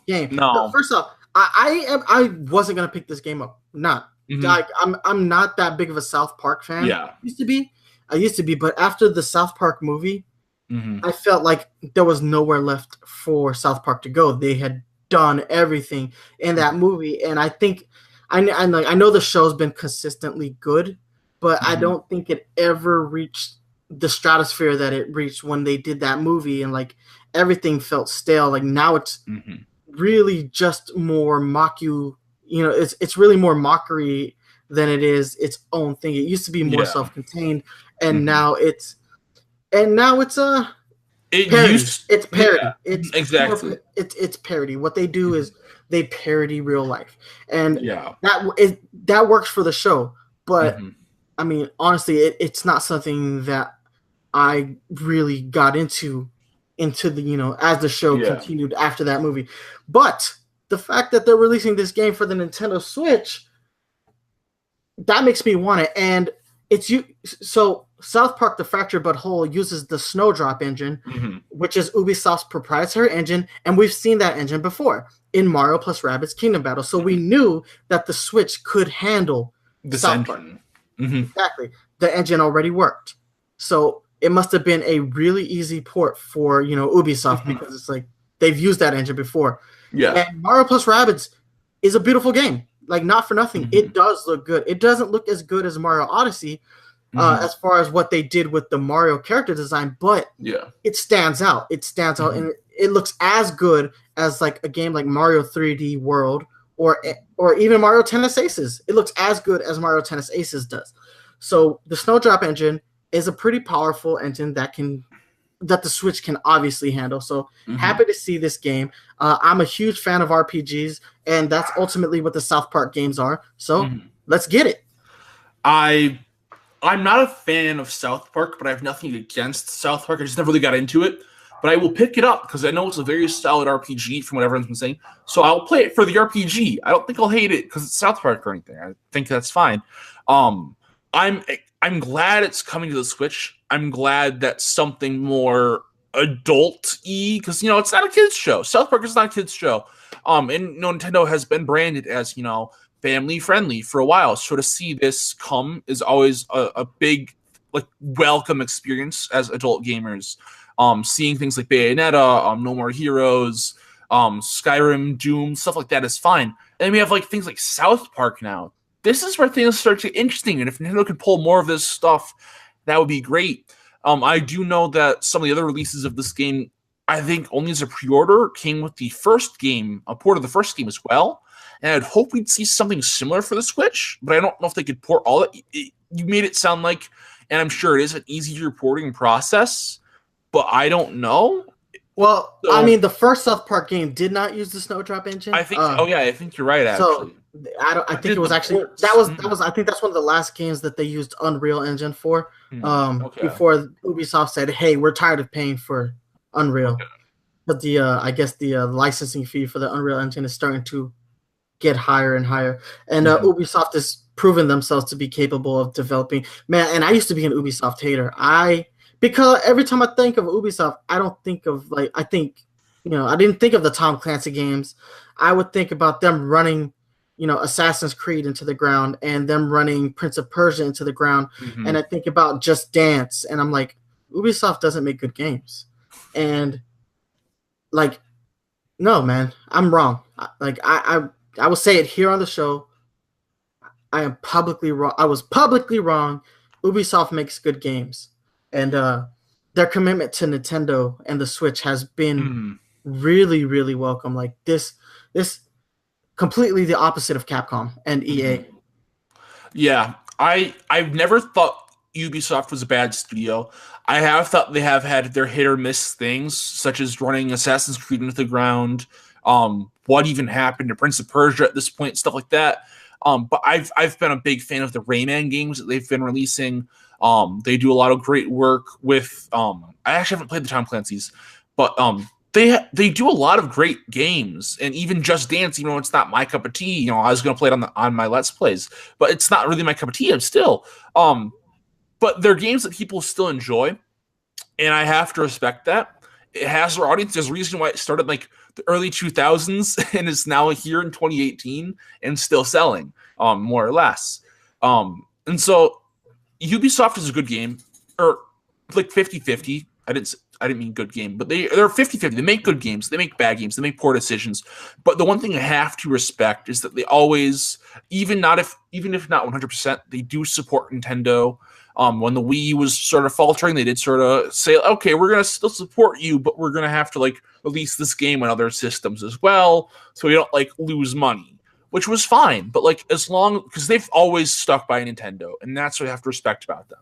game. No. First off, I wasn't gonna pick this game up. Not Mhm. like I'm not that big of a South Park fan. Yeah. I used to be, but after the South Park movie, Mhm. I felt like there was nowhere left for South Park to go. They had done everything in that movie, and I think I know the show's been consistently good, but I Mhm. don't think it ever reached the stratosphere that it reached when they did that movie, and like everything felt stale. Like now it's Mhm. really just more it's really more mockery than it is its own thing. It used to be more Yeah. self-contained, and Mhm. now it's It parody. used It's parody. Yeah, It's exactly. it's parody. What they do is they parody real life, and Yeah. that works for the show. But Mhm. I mean, honestly, it's not something that I really got into the as the show Yeah. continued after that movie. But the fact that they're releasing this game for the Nintendo Switch, that makes me want it. And so South Park: The Fractured But Whole uses the Snowdrop engine, Mhm. which is Ubisoft's proprietary engine, and we've seen that engine before in Mario plus Rabbids Kingdom Battle. So we knew that the Switch could handle This South Park. engine. Mhm. Exactly. The engine already worked. So it must have been a really easy port for, Ubisoft, Mhm. because it's like they've used that engine before. Yeah. And Mario plus Rabbids is a beautiful game. Like, not for nothing. Mhm. It does look good. It doesn't look as good as Mario Odyssey, Mhm. as far as what they did with the Mario character design, but Yeah. it stands out. It stands out, Mhm. and it looks as good as like a game like Mario 3D World or even Mario Tennis Aces. It looks as good as Mario Tennis Aces does. So the Snowdrop engine is a pretty powerful engine that the Switch can obviously handle. So Mhm. happy to see this game. I'm a huge fan of RPGs, and that's ultimately what the South Park games are. So Mhm. let's get it. I I'm not a fan of South Park, but I have nothing against South Park. I just never really got into it. But I will pick it up because I know it's a very solid RPG from what everyone's been saying. So I'll play it for the RPG. I don't think I'll hate it because it's South Park or anything. I think that's fine. Um, I'm I'm glad it's coming to the Switch. I'm glad that something more adult-y because it's not a kids show. South Park is not a kids show. And Nintendo has been branded as family friendly for a while. So to see this come is always a big like welcome experience as adult gamers. Seeing things like Bayonetta, No More Heroes, Skyrim, Doom, stuff like that is fine. And then we have like things like South Park now. This is where things start to get interesting, and if Nintendo could pull more of this stuff, that would be great. I do know that some of the other releases of this game, I think only as a pre-order, came with the first game, a port of the first game as well. And I'd hope we'd see something similar for the Switch, but I don't know if they could port all that. You made it sound like, and I'm sure it is an easier porting process, but I don't know. Well, I So mean, the first South Park game did not use the Snowdrop engine. I think, oh yeah, I think you're right. So Actually, I what think it did was the actually ports? I think that's one of the last games that they used Unreal Engine for. Okay, Before Ubisoft said, "Hey, we're tired of paying for Unreal," okay. but the I guess the licensing fee for the Unreal Engine is starting to get higher and higher, and Mhm. Ubisoft has proven themselves to be capable of developing. Man, and I used to be an Ubisoft hater. Because every time I think of Ubisoft, I don't think of like I think I didn't think of the Tom Clancy games. I would think about them running Assassin's Creed into the ground and them running Prince of Persia into the ground, and Mhm. I think about Just Dance, and I'm like, Ubisoft doesn't make good games, and like, no, man, I'm wrong. I will say it here on the show. I am publicly wrong. I was publicly wrong. Ubisoft makes good games, and their commitment to Nintendo and the Switch has been Mhm. really, really welcome. Like this completely the opposite of Capcom and EA. Mhm. Yeah, I've never thought Ubisoft was a bad studio. I have thought they have had their hit or miss things, such as running Assassin's Creed into the ground. What even happened to Prince of Persia at this point, stuff like that. But I've been a big fan of the Rayman games that they've been releasing. They do a lot of great work with. I actually haven't played the Tom Clancy's, but they do a lot of great games, and even Just Dance, even though it's not my cup of tea. I was going to play it on my Let's Plays, but it's not really my cup of tea. I'm still, but they're games that people still enjoy, and I have to respect that. it has our audience. There's a reason why it started like the early 2000s and is now here in 2018 and still selling, more or less. And so Ubisoft is a good game, or like 50-50. I didn't mean good game, but they're 50-50. They make good games, they make bad games, they make poor decisions. But the one thing I have to respect is that they always, even if not 100%, they do support Nintendo. When the Wii was sort of faltering, they did sort of say, okay, we're gonna still support you, but we're gonna have to like release this game on other systems as well, so we don't like lose money, which was fine. But like as long because they've always stuck by Nintendo, and that's what I have to respect about them.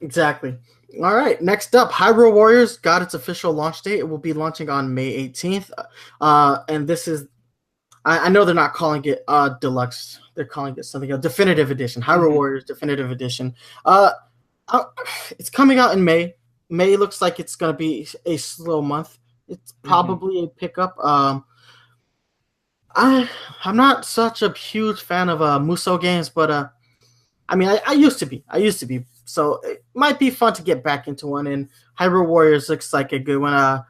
Exactly. All right. Next up, Hyrule Warriors got its official launch date. It will be launching on May 18th. And this is, I know they're not calling it deluxe. They're calling it something else. Definitive Edition. Hyrule Warriors Definitive Edition. It's coming out in May. May looks like it's going to be a slow month. It's probably a pickup. I'm not such a huge fan of Musou games, but I mean, I used to be. So it might be fun to get back into one. And Hyrule Warriors looks like a good one.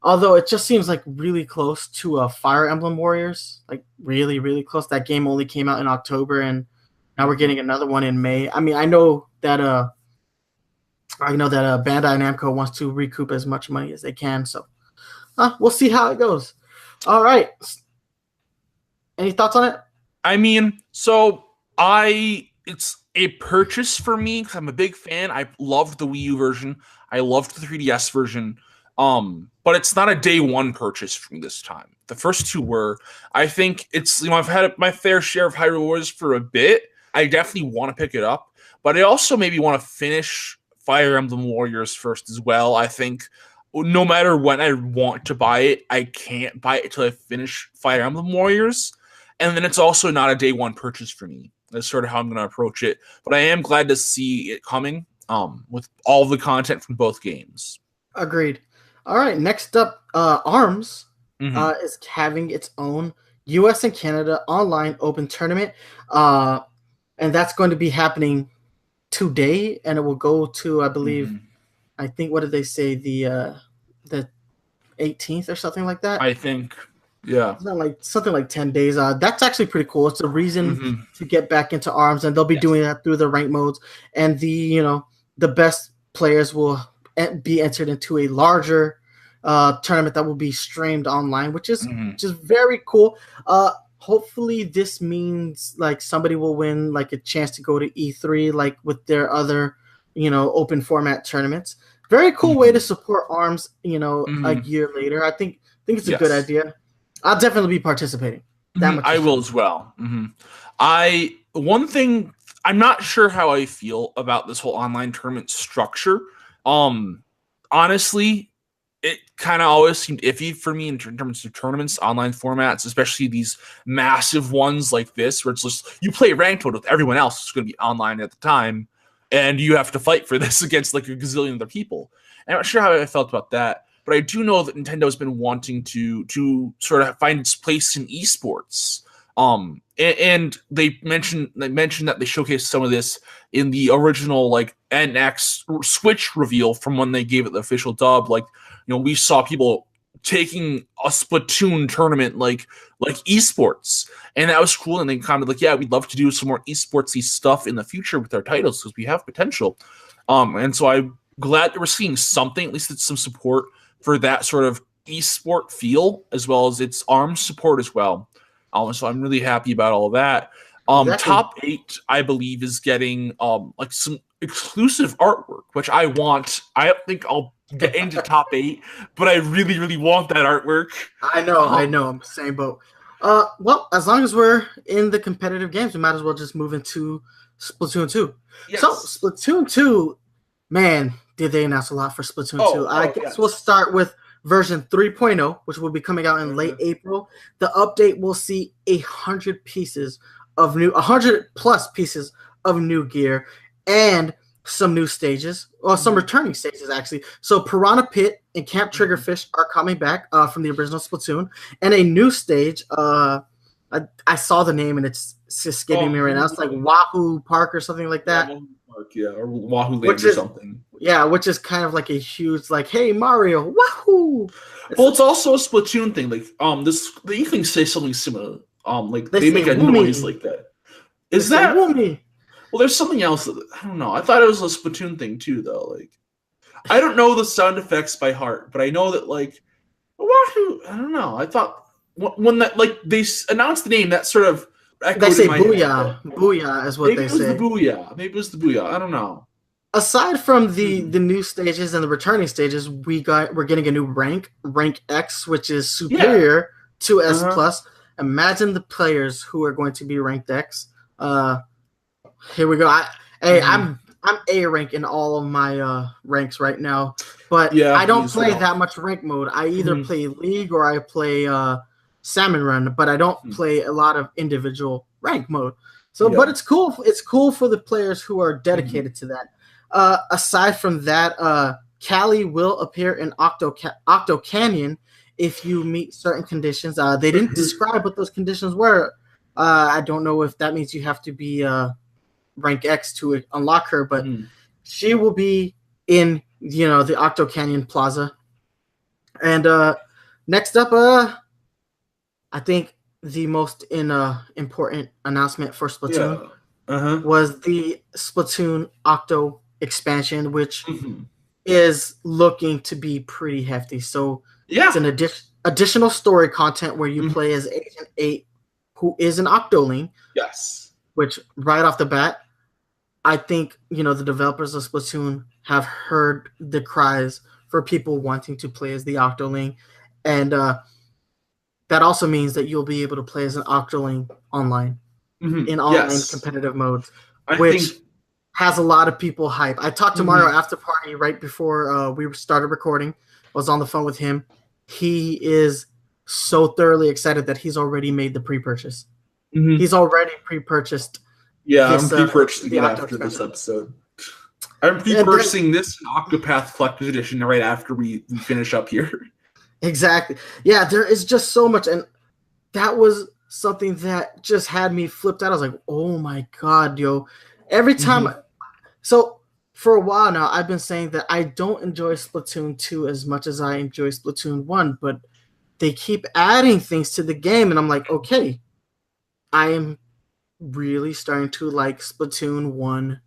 Although it just seems like really close to Fire Emblem Warriors, like really, really close. That game only came out in October, and now we're getting another one in May. I mean, I know that Bandai Namco wants to recoup as much money as they can. So we'll see how it goes. All right. Any thoughts on it? I mean, it's a purchase for me because I'm a big fan. I loved the Wii U version. I loved the 3DS version. But it's not a day one purchase for me this time. The first two were. I think it's, I've had my fair share of Hyrule Warriors for a bit. I definitely want to pick it up, but I also maybe want to finish Fire Emblem Warriors first as well. I think no matter when I want to buy it, I can't buy it until I finish Fire Emblem Warriors. And then it's also not a day one purchase for me. That's sort of how I'm going to approach it. But I am glad to see it coming with all the content from both games. Agreed. All right, next up, ARMS is having its own US and Canada online open tournament. And that's going to be happening today, and it will go to, I believe, I think, what did they say, the 18th or something like that? I think, yeah. It's not like something like 10 days. That's actually pretty cool. It's a reason to get back into ARMS, and they'll be doing that through the ranked modes. And the best players will be entered into a larger tournament that will be streamed online, which is just very cool. Hopefully this means like somebody will win like a chance to go to E3 like with their other, open format tournaments. Very cool way to support ARMS, a year later. I think it's a good idea. I'll definitely be participating. I will as well. One thing, I'm not sure how I feel about this whole online tournament structure. Honestly, it kind of always seemed iffy for me in terms of tournaments, online formats, especially these massive ones like this, where it's just you play ranked mode with everyone else who's going to be online at the time, and you have to fight for this against like a gazillion other people. And I'm not sure how I felt about that, but I do know that Nintendo's been wanting to sort of find its place in esports. And they mentioned that they showcased some of this in the original like NX Switch reveal from when they gave it the official dub. Like, we saw people taking a Splatoon tournament like esports, and that was cool. And they kind of like, yeah, we'd love to do some more esportsy stuff in the future with our titles because we have potential. And so I'm glad that we're seeing something, at least it's some support for that sort of esport feel, as well as its ARMS support as well. So I'm really happy about all of that. Exactly. Top 8, I believe, is getting like some exclusive artwork, which I want. I don't think I'll get into top 8, but I really, really want that artwork. I know. I'm the same boat. Well, as long as we're in the competitive games, we might as well just move into Splatoon 2. Yes. So Splatoon 2, man, did they announce a lot for Splatoon 2. I guess we'll start with version 3.0, which will be coming out in late April. The update will see 100 plus pieces of new gear and some new stages, or some returning stages actually. So Piranha Pit and Camp Triggerfish are coming back from the original Splatoon, and a new stage. I saw the name and it's escaping me right now. It's like Wahoo Park or something like that. Wahoo Park, or Wahoo Land or something. Yeah, which is kind of like a huge like, hey Mario, wahoo! Well, it's also a Splatoon thing. Like this, the Eklings say something similar. Like they They make say a "Woomy." noise like that. Is They say, that? "Woomy." Well, there's something else. I don't know. I thought it was a Splatoon thing too, though. Like, I don't know the sound effects by heart, but I know that like, wahoo! I don't know. I thought when that like they announced the name, that sort of echoed They say in my head. booyah. Booyah is what Maybe they it was say. the booyah. Maybe it was the booyah. I don't know. Aside from the new stages and the returning stages, we're getting a new rank X, which is superior to S plus. Imagine the players who are going to be ranked X. Here we go. I'm A rank in all of my ranks right now, but I don't play that much rank mode. I either play League or I play Salmon Run, but I don't play a lot of individual rank mode. So, but it's cool. It's cool for the players who are dedicated to that. Aside from that, Callie will appear in Octo Canyon if you meet certain conditions. They didn't describe what those conditions were. I don't know if that means you have to be rank X to unlock her, but she will be in the Octo Canyon Plaza. And next up, I think the most important announcement for Splatoon was the Splatoon Octo expansion, which is looking to be pretty hefty. So it's an additional story content where you play as Agent 8, who is an Octoling. Yes. Which right off the bat, I think the developers of Splatoon have heard the cries for people wanting to play as the Octoling, and that also means that you'll be able to play as an Octoling online in online competitive modes, which has a lot of people hype. I talked to Mario after party right before we started recording. I was on the phone with him. He is so thoroughly excited that he's already made the pre-purchase. He's already pre-purchased. Yeah, I'm pre-purchasing it after this episode. I'm pre-purchasing this Octopath Collector's Edition right after we finish up here. Exactly. Yeah, there is just so much, and that was something that just had me flipped out. I was like, oh my god, yo. Every time so for a while now I've been saying that I don't enjoy Splatoon 2 as much as I enjoy Splatoon 1, but they keep adding things to the game and I'm like, okay, I am really starting to like Splatoon 1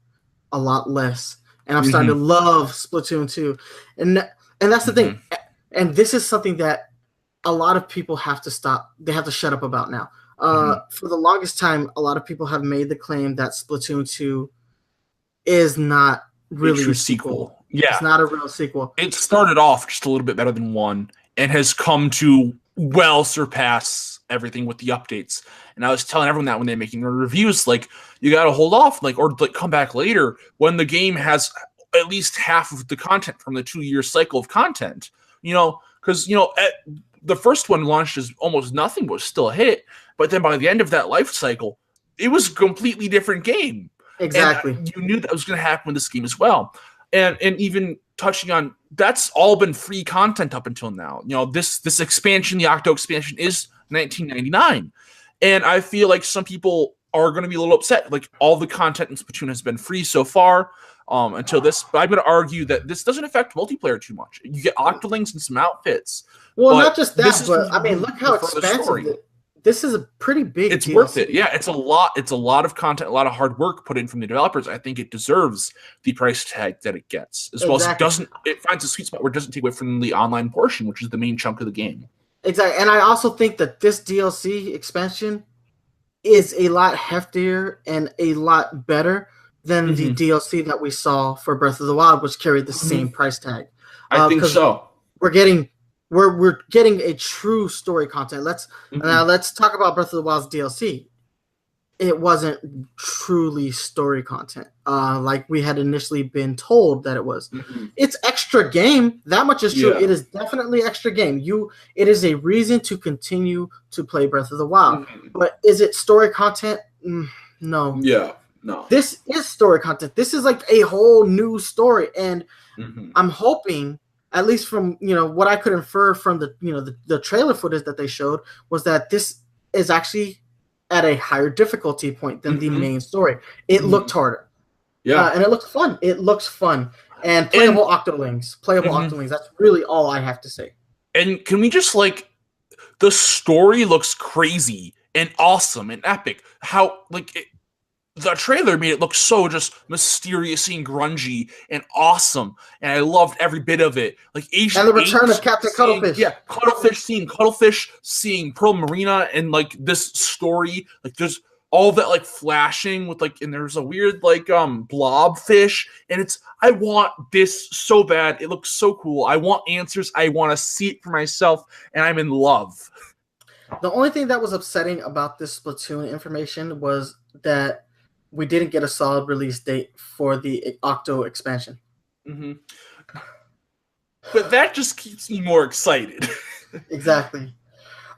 a lot less, and I'm starting to love Splatoon 2. And that's the thing. And this is something that a lot of people have to stop. They have to shut up about now. For the longest time, a lot of people have made the claim that Splatoon 2 is not really a sequel. Yeah. It's not a real sequel. It started off just a little bit better than 1 and has come to well surpass everything with the updates. And I was telling everyone that when they're making their reviews, like, you got to hold off, like, or like come back later when the game has at least half of the content from the 2-year cycle of content. Because the first one launched as almost nothing, but was still a hit. But then by the end of that life cycle, it was a completely different game. Exactly. And you knew that was going to happen with this game as well. And even touching on, that's all been free content up until now. This expansion, the Octo expansion, is $19.99. And I feel like some people are going to be a little upset. Like, all the content in Splatoon has been free so far until this. But I'm going to argue that this doesn't affect multiplayer too much. You get Octolings and some outfits. Well, not just that, but I mean, look how expansive this is. A pretty big. It's DLC. worth it. Yeah, it's a lot. It's a lot of content, a lot of hard work put in from the developers. I think it deserves the price tag that it gets, as well as it doesn't. It finds a sweet spot where it doesn't take away from the online portion, which is the main chunk of the game. Exactly, and I also think that this DLC expansion is a lot heftier and a lot better than the DLC that we saw for Breath of the Wild, which carried the same price tag. I think so. We're getting a true story content. Let's talk about Breath of the Wild's DLC. It wasn't truly story content, like we had initially been told that it was. It's extra game. That much is true. Yeah. It is definitely extra game. It is a reason to continue to play Breath of the Wild. But is it story content? No. Yeah. No. This is story content. This is like a whole new story, and I'm hoping, at least from what I could infer from the trailer footage that they showed, was that this is actually at a higher difficulty point than the main story. It looked harder. Yeah. And it looked fun. It looks fun. And playable Octolings. Playable Octolings. That's really all I have to say. And can we just the story looks crazy and awesome and epic. How the trailer made it look so just mysterious and grungy and awesome, and I loved every bit of it. And the return of Captain Cuttlefish. Yeah, Cuttlefish seeing Pearl Marina and this story. There's all that flashing with and there's a weird blob fish, and I want this so bad. It looks so cool. I want answers. I want to see it for myself, and I'm in love. The only thing that was upsetting about this Splatoon information was that we didn't get a solid release date for the Octo expansion. Mm-hmm. But that just keeps me more excited. Exactly.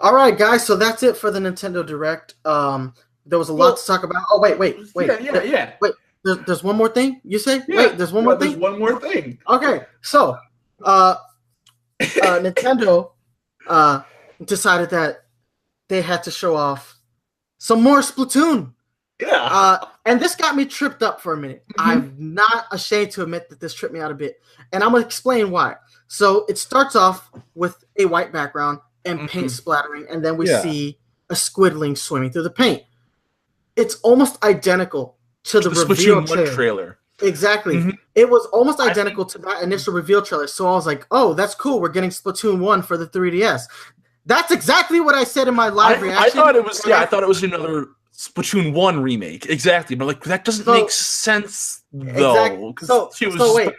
All right, guys. So that's it for the Nintendo Direct. There was a lot to talk about. Oh, wait. Yeah. Wait, there's one more thing you say? Yeah. Wait, there's one more thing? There's one more thing. Okay, so Nintendo decided that they had to show off some more Splatoon. Yeah. And this got me tripped up for a minute. Mm-hmm. I'm not ashamed to admit that this tripped me out a bit. And I'm going to explain why. So it starts off with a white background and paint splattering, and then we see a squidling swimming through the paint. It's almost identical to the reveal trailer. Exactly. Mm-hmm. It was almost identical to that initial reveal trailer. So I was like, oh, that's cool. We're getting Splatoon 1 for the 3DS. That's exactly what I said in my live reaction. I thought it was another Splatoon 1 remake. Exactly. But that doesn't make sense though. Exactly. So wait.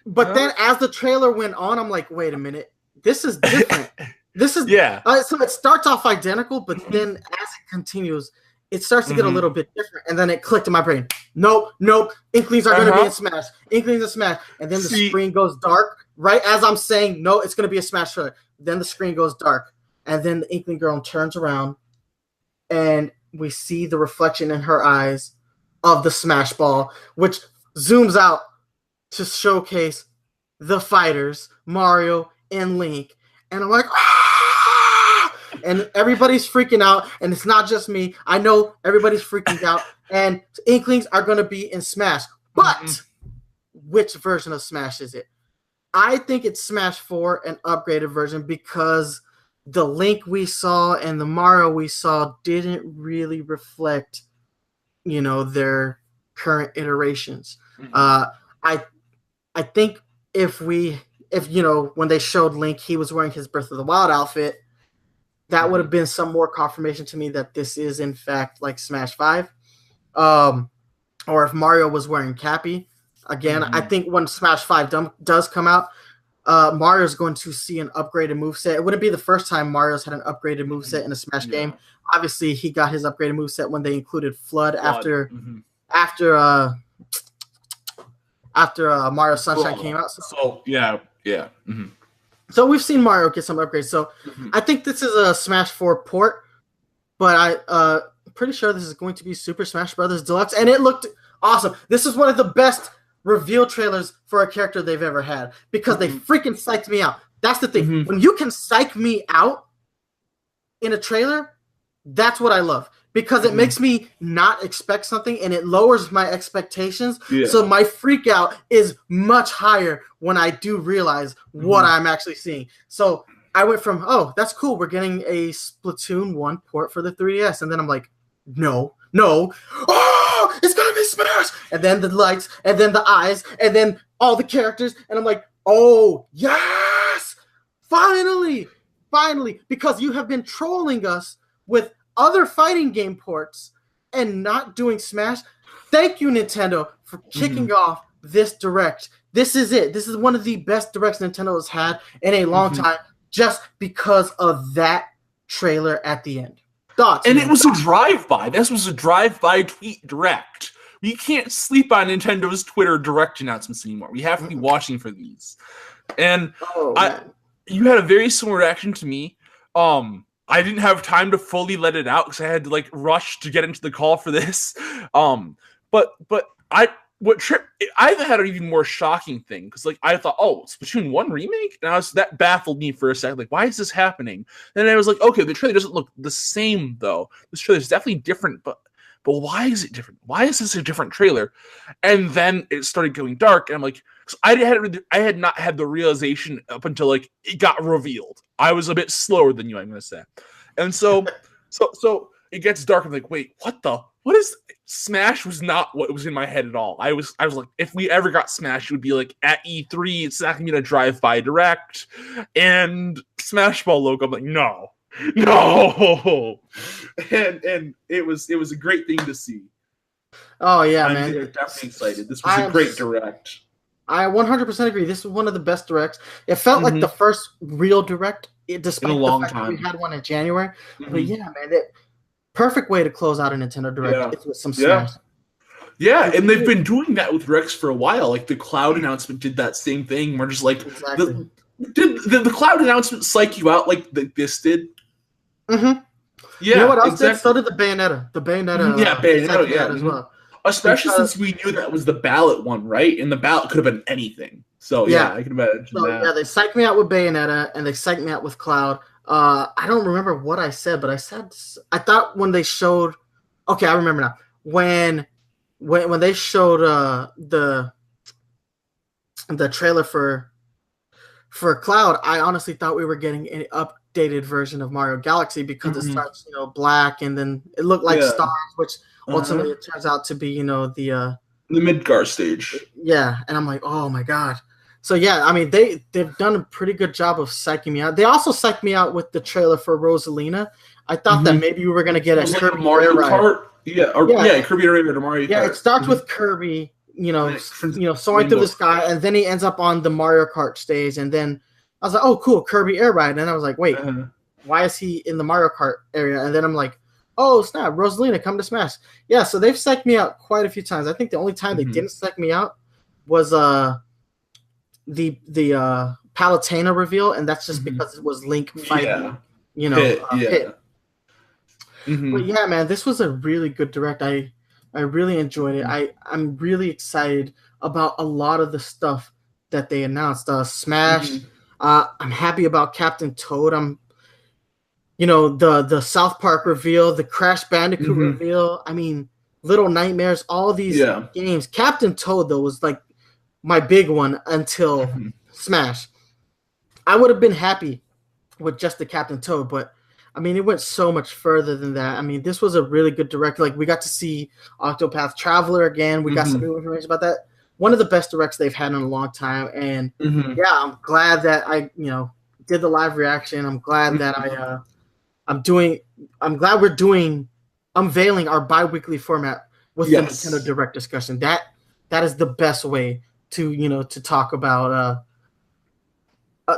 But then as the trailer went on, I'm like, wait a minute. This is different. So it starts off identical, but then as it continues, it starts to get a little bit different. And then it clicked in my brain. Nope. Inklings are going to be in Smash. Inklings in Smash. And then the screen goes dark. Right as I'm saying, no, it's going to be a Smash trailer. Then the screen goes dark. And then the Inkling girl turns around. And we see the reflection in her eyes of the Smash Ball, which zooms out to showcase the fighters, Mario and Link. And I'm like, ah! And everybody's freaking out. And it's not just me. I know everybody's freaking out. And Inklings are going to be in Smash. But which version of Smash is it? I think it's Smash 4, an upgraded version, because the Link we saw and the Mario we saw didn't really reflect, their current iterations. I think if when they showed Link, he was wearing his Breath of the Wild outfit, that would have been some more confirmation to me that this is in fact like Smash 5. Or if Mario was wearing Cappy. Again, I think when Smash 5 does come out, Mario's going to see an upgraded moveset. It wouldn't be the first time Mario's had an upgraded moveset in a Smash game. Obviously, he got his upgraded moveset when they included Flood. after Mario Sunshine came out. So yeah. Mm-hmm. So we've seen Mario get some upgrades. So I think this is a Smash 4 port, but I'm pretty sure this is going to be Super Smash Bros. Deluxe, and it looked awesome. This is one of the best reveal trailers for a character they've ever had because they freaking psyched me out. That's the thing. When you can psych me out in a trailer, that's what I love. Because it makes me not expect something and it lowers my expectations. Yeah. So my freak out is much higher when I do realize what I'm actually seeing. So I went from, oh, that's cool. We're getting a Splatoon 1 port for the 3DS. And then I'm like, no. Oh, it's going to be Smash. And then the lights and then the eyes and then all the characters. And I'm like, oh, yes. Finally. Because you have been trolling us with other fighting game ports and not doing Smash. Thank you, Nintendo, for kicking off this Direct. This is it. This is one of the best Directs Nintendo has had in a long time just because of that trailer at the end. Thoughts? And it was a drive-by. This was a drive-by tweet Direct. We can't sleep on Nintendo's Twitter Direct announcements anymore. We have to be watching for these. And you had a very similar reaction to me. I didn't have time to fully let it out because I had to rush to get into the call for this. But I had an even more shocking thing because I thought, oh, Splatoon 1 remake, and that baffled me for a second. Why is this happening? And I was like, okay, the trailer doesn't look the same though. This trailer is definitely different, but but why is it different? Why is this a different trailer? And then it started going dark, and I'm like, I had not had the realization up until like it got revealed. I was a bit slower than you, I'm gonna say. And so it gets dark. I'm like, wait, what is Smash? Was not what was in my head at all. I was like, if we ever got Smash, it would be like at E3. It's not gonna be a drive-by direct and Smash Ball logo. I'm like, no. And it was a great thing to see. Oh yeah, I'm man. definitely excited. This was a great direct. I 100% agree. This was one of the best directs. It felt like the first real direct, despite the fact that we had one in January. But yeah, man, perfect way to close out a Nintendo Direct with some Smash. Yeah, and they've been doing that with Directs for a while. Like the Cloud announcement did that same thing. We're just like, did the Cloud announcement psych you out like this did? Mm-hmm. Yeah, you know what else did? So did the Bayonetta. The Bayonetta. Bayonetta, as well. Especially since we knew that was the ballot one, right? And the ballot could have been anything. So yeah, I can imagine that. Yeah, they psyched me out with Bayonetta, and they psyched me out with Cloud. I don't remember what I said, but I thought when they showed. Okay, I remember now. When they showed the trailer for Cloud, I honestly thought we were getting an updated version of Mario Galaxy because it starts, black, and then it looked like stars, which ultimately it turns out to be, the Midgar stage. Yeah, and I'm like, oh my god. So yeah, I mean they've done a pretty good job of psyching me out. They also psyched me out with the trailer for Rosalina. I thought that maybe we were gonna get a Kirby Mario Kart. Kirby Air Ride or Mario Kart. Yeah, it starts with Kirby, soaring through the sky, and then he ends up on the Mario Kart stage, and then I was like, oh cool, Kirby Air Ride, and I was like, wait, why is he in the Mario Kart area? And then I'm like, oh snap, Rosalina, come to Smash. Yeah, so they've psyched me out quite a few times. I think the only time they didn't psych me out was the Palutena reveal, and that's just because it was Link fighting, Pit. But yeah, man, this was a really good direct. I really enjoyed it. I'm really excited about a lot of the stuff that they announced. Smash. I'm happy about Captain Toad. I'm, the South Park reveal, the Crash Bandicoot reveal. I mean, Little Nightmares, all these games. Captain Toad though was like my big one until Smash. I would have been happy with just the Captain Toad, but I mean, it went so much further than that. I mean, this was a really good direct. Like, we got to see Octopath Traveler again. We got some new information about that. One of the best directs they've had in a long time. And yeah, I'm glad that I, did the live reaction. I'm glad that I'm glad we're unveiling our bi-weekly format with the Nintendo Direct discussion. That is the best way to talk about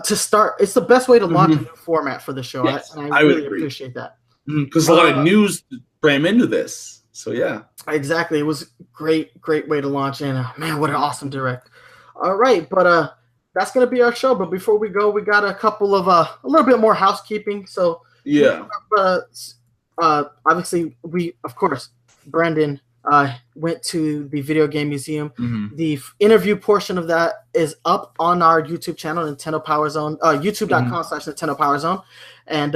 to start. It's the best way to launch a new format for the show. Yes, and I really appreciate that because a lot of news cram into this. So yeah, exactly. It was great way to launch, and man, what an awesome direct. All right, but that's gonna be our show. But before we go, we got a couple of a little bit more housekeeping. So yeah, obviously of course Brendan went to the Video Game Museum. The interview portion of that is up on our YouTube channel, Nintendo Power Zone, youtube.com/Nintendo Power Zone, and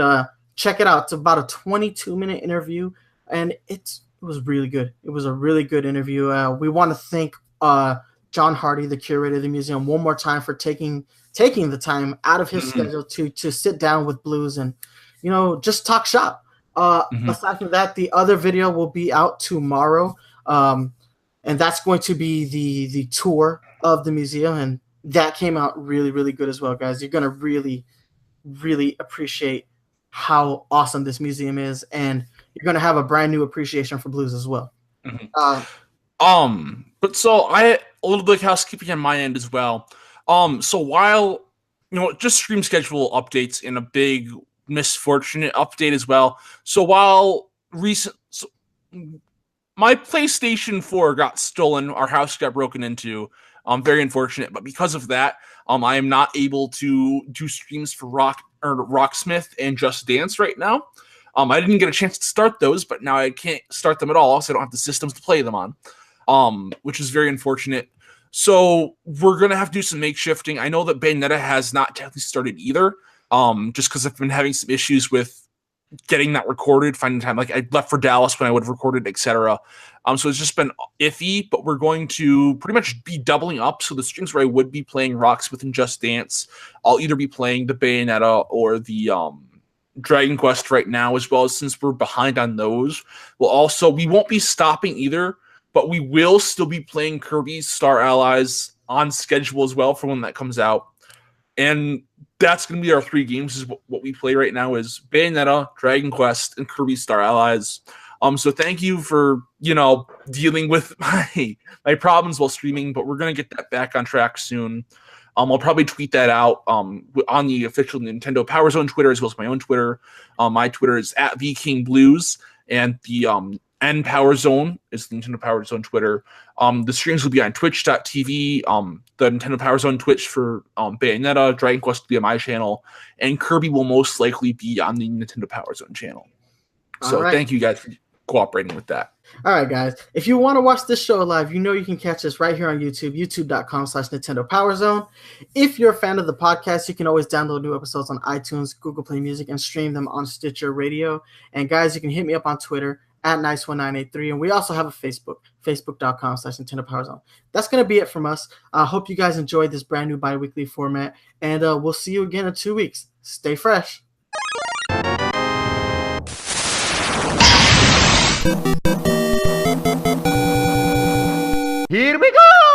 check it out. It's about a 22-minute interview, and it was really good. It was a really good interview. We want to thank John Hardy, the curator of the museum, one more time for taking the time out of his schedule to sit down with Blues and just talk shop. Aside from that, the other video will be out tomorrow, and that's going to be the tour of the museum, and that came out really, really good as well, guys. You're gonna really, really appreciate how awesome this museum is, and you're gonna have a brand new appreciation for Blues as well. But so a little bit of housekeeping on my end as well. So while just stream schedule updates and a big misfortunate update as well. So while my PlayStation 4 got stolen, our house got broken into. Very unfortunate, but because of that, I am not able to do streams for Rocksmith and Just Dance right now. I didn't get a chance to start those, but now I can't start them at all, so I don't have the systems to play them on, which is very unfortunate. So we're gonna have to do some makeshifting. I know that Bayonetta has not technically started either. Just because I've been having some issues with getting that recorded, finding time. Like I left for Dallas when I would have recorded, etc. So it's just been iffy, but we're going to pretty much be doubling up. So the streams where I would be playing Rocksmith and Just Dance, I'll either be playing the Bayonetta or the Dragon Quest right now, as well as since we're behind on those. We won't be stopping either, but we will still be playing Kirby's Star Allies on schedule as well for when that comes out. And that's going to be our 3 games is what we play right now is Bayonetta, Dragon Quest, and Kirby Star Allies. So thank you for, dealing with my problems while streaming, but we're going to get that back on track soon. I'll probably tweet that out on the official Nintendo Power Zone Twitter as well as my own Twitter. My Twitter is @VKingBlues, and the N Power Zone is the Nintendo Power Zone Twitter. The streams will be on twitch.tv, the Nintendo Power Zone Twitch for Bayonetta, Dragon Quest will be on my channel, and Kirby will most likely be on the Nintendo Power Zone channel. So Thank you guys for cooperating with that. All right, guys. If you want to watch this show live, you can catch us right here on YouTube, youtube.com/Nintendo Power Zone. If you're a fan of the podcast, you can always download new episodes on iTunes, Google Play Music, and stream them on Stitcher Radio. And guys, you can hit me up on Twitter @Nice1983. And we also have a Facebook, facebook.com/Nintendo Power Zone. That's going to be it from us. I hope you guys enjoyed this brand new bi-weekly format. And we'll see you again in 2 weeks. Stay fresh. Here we go!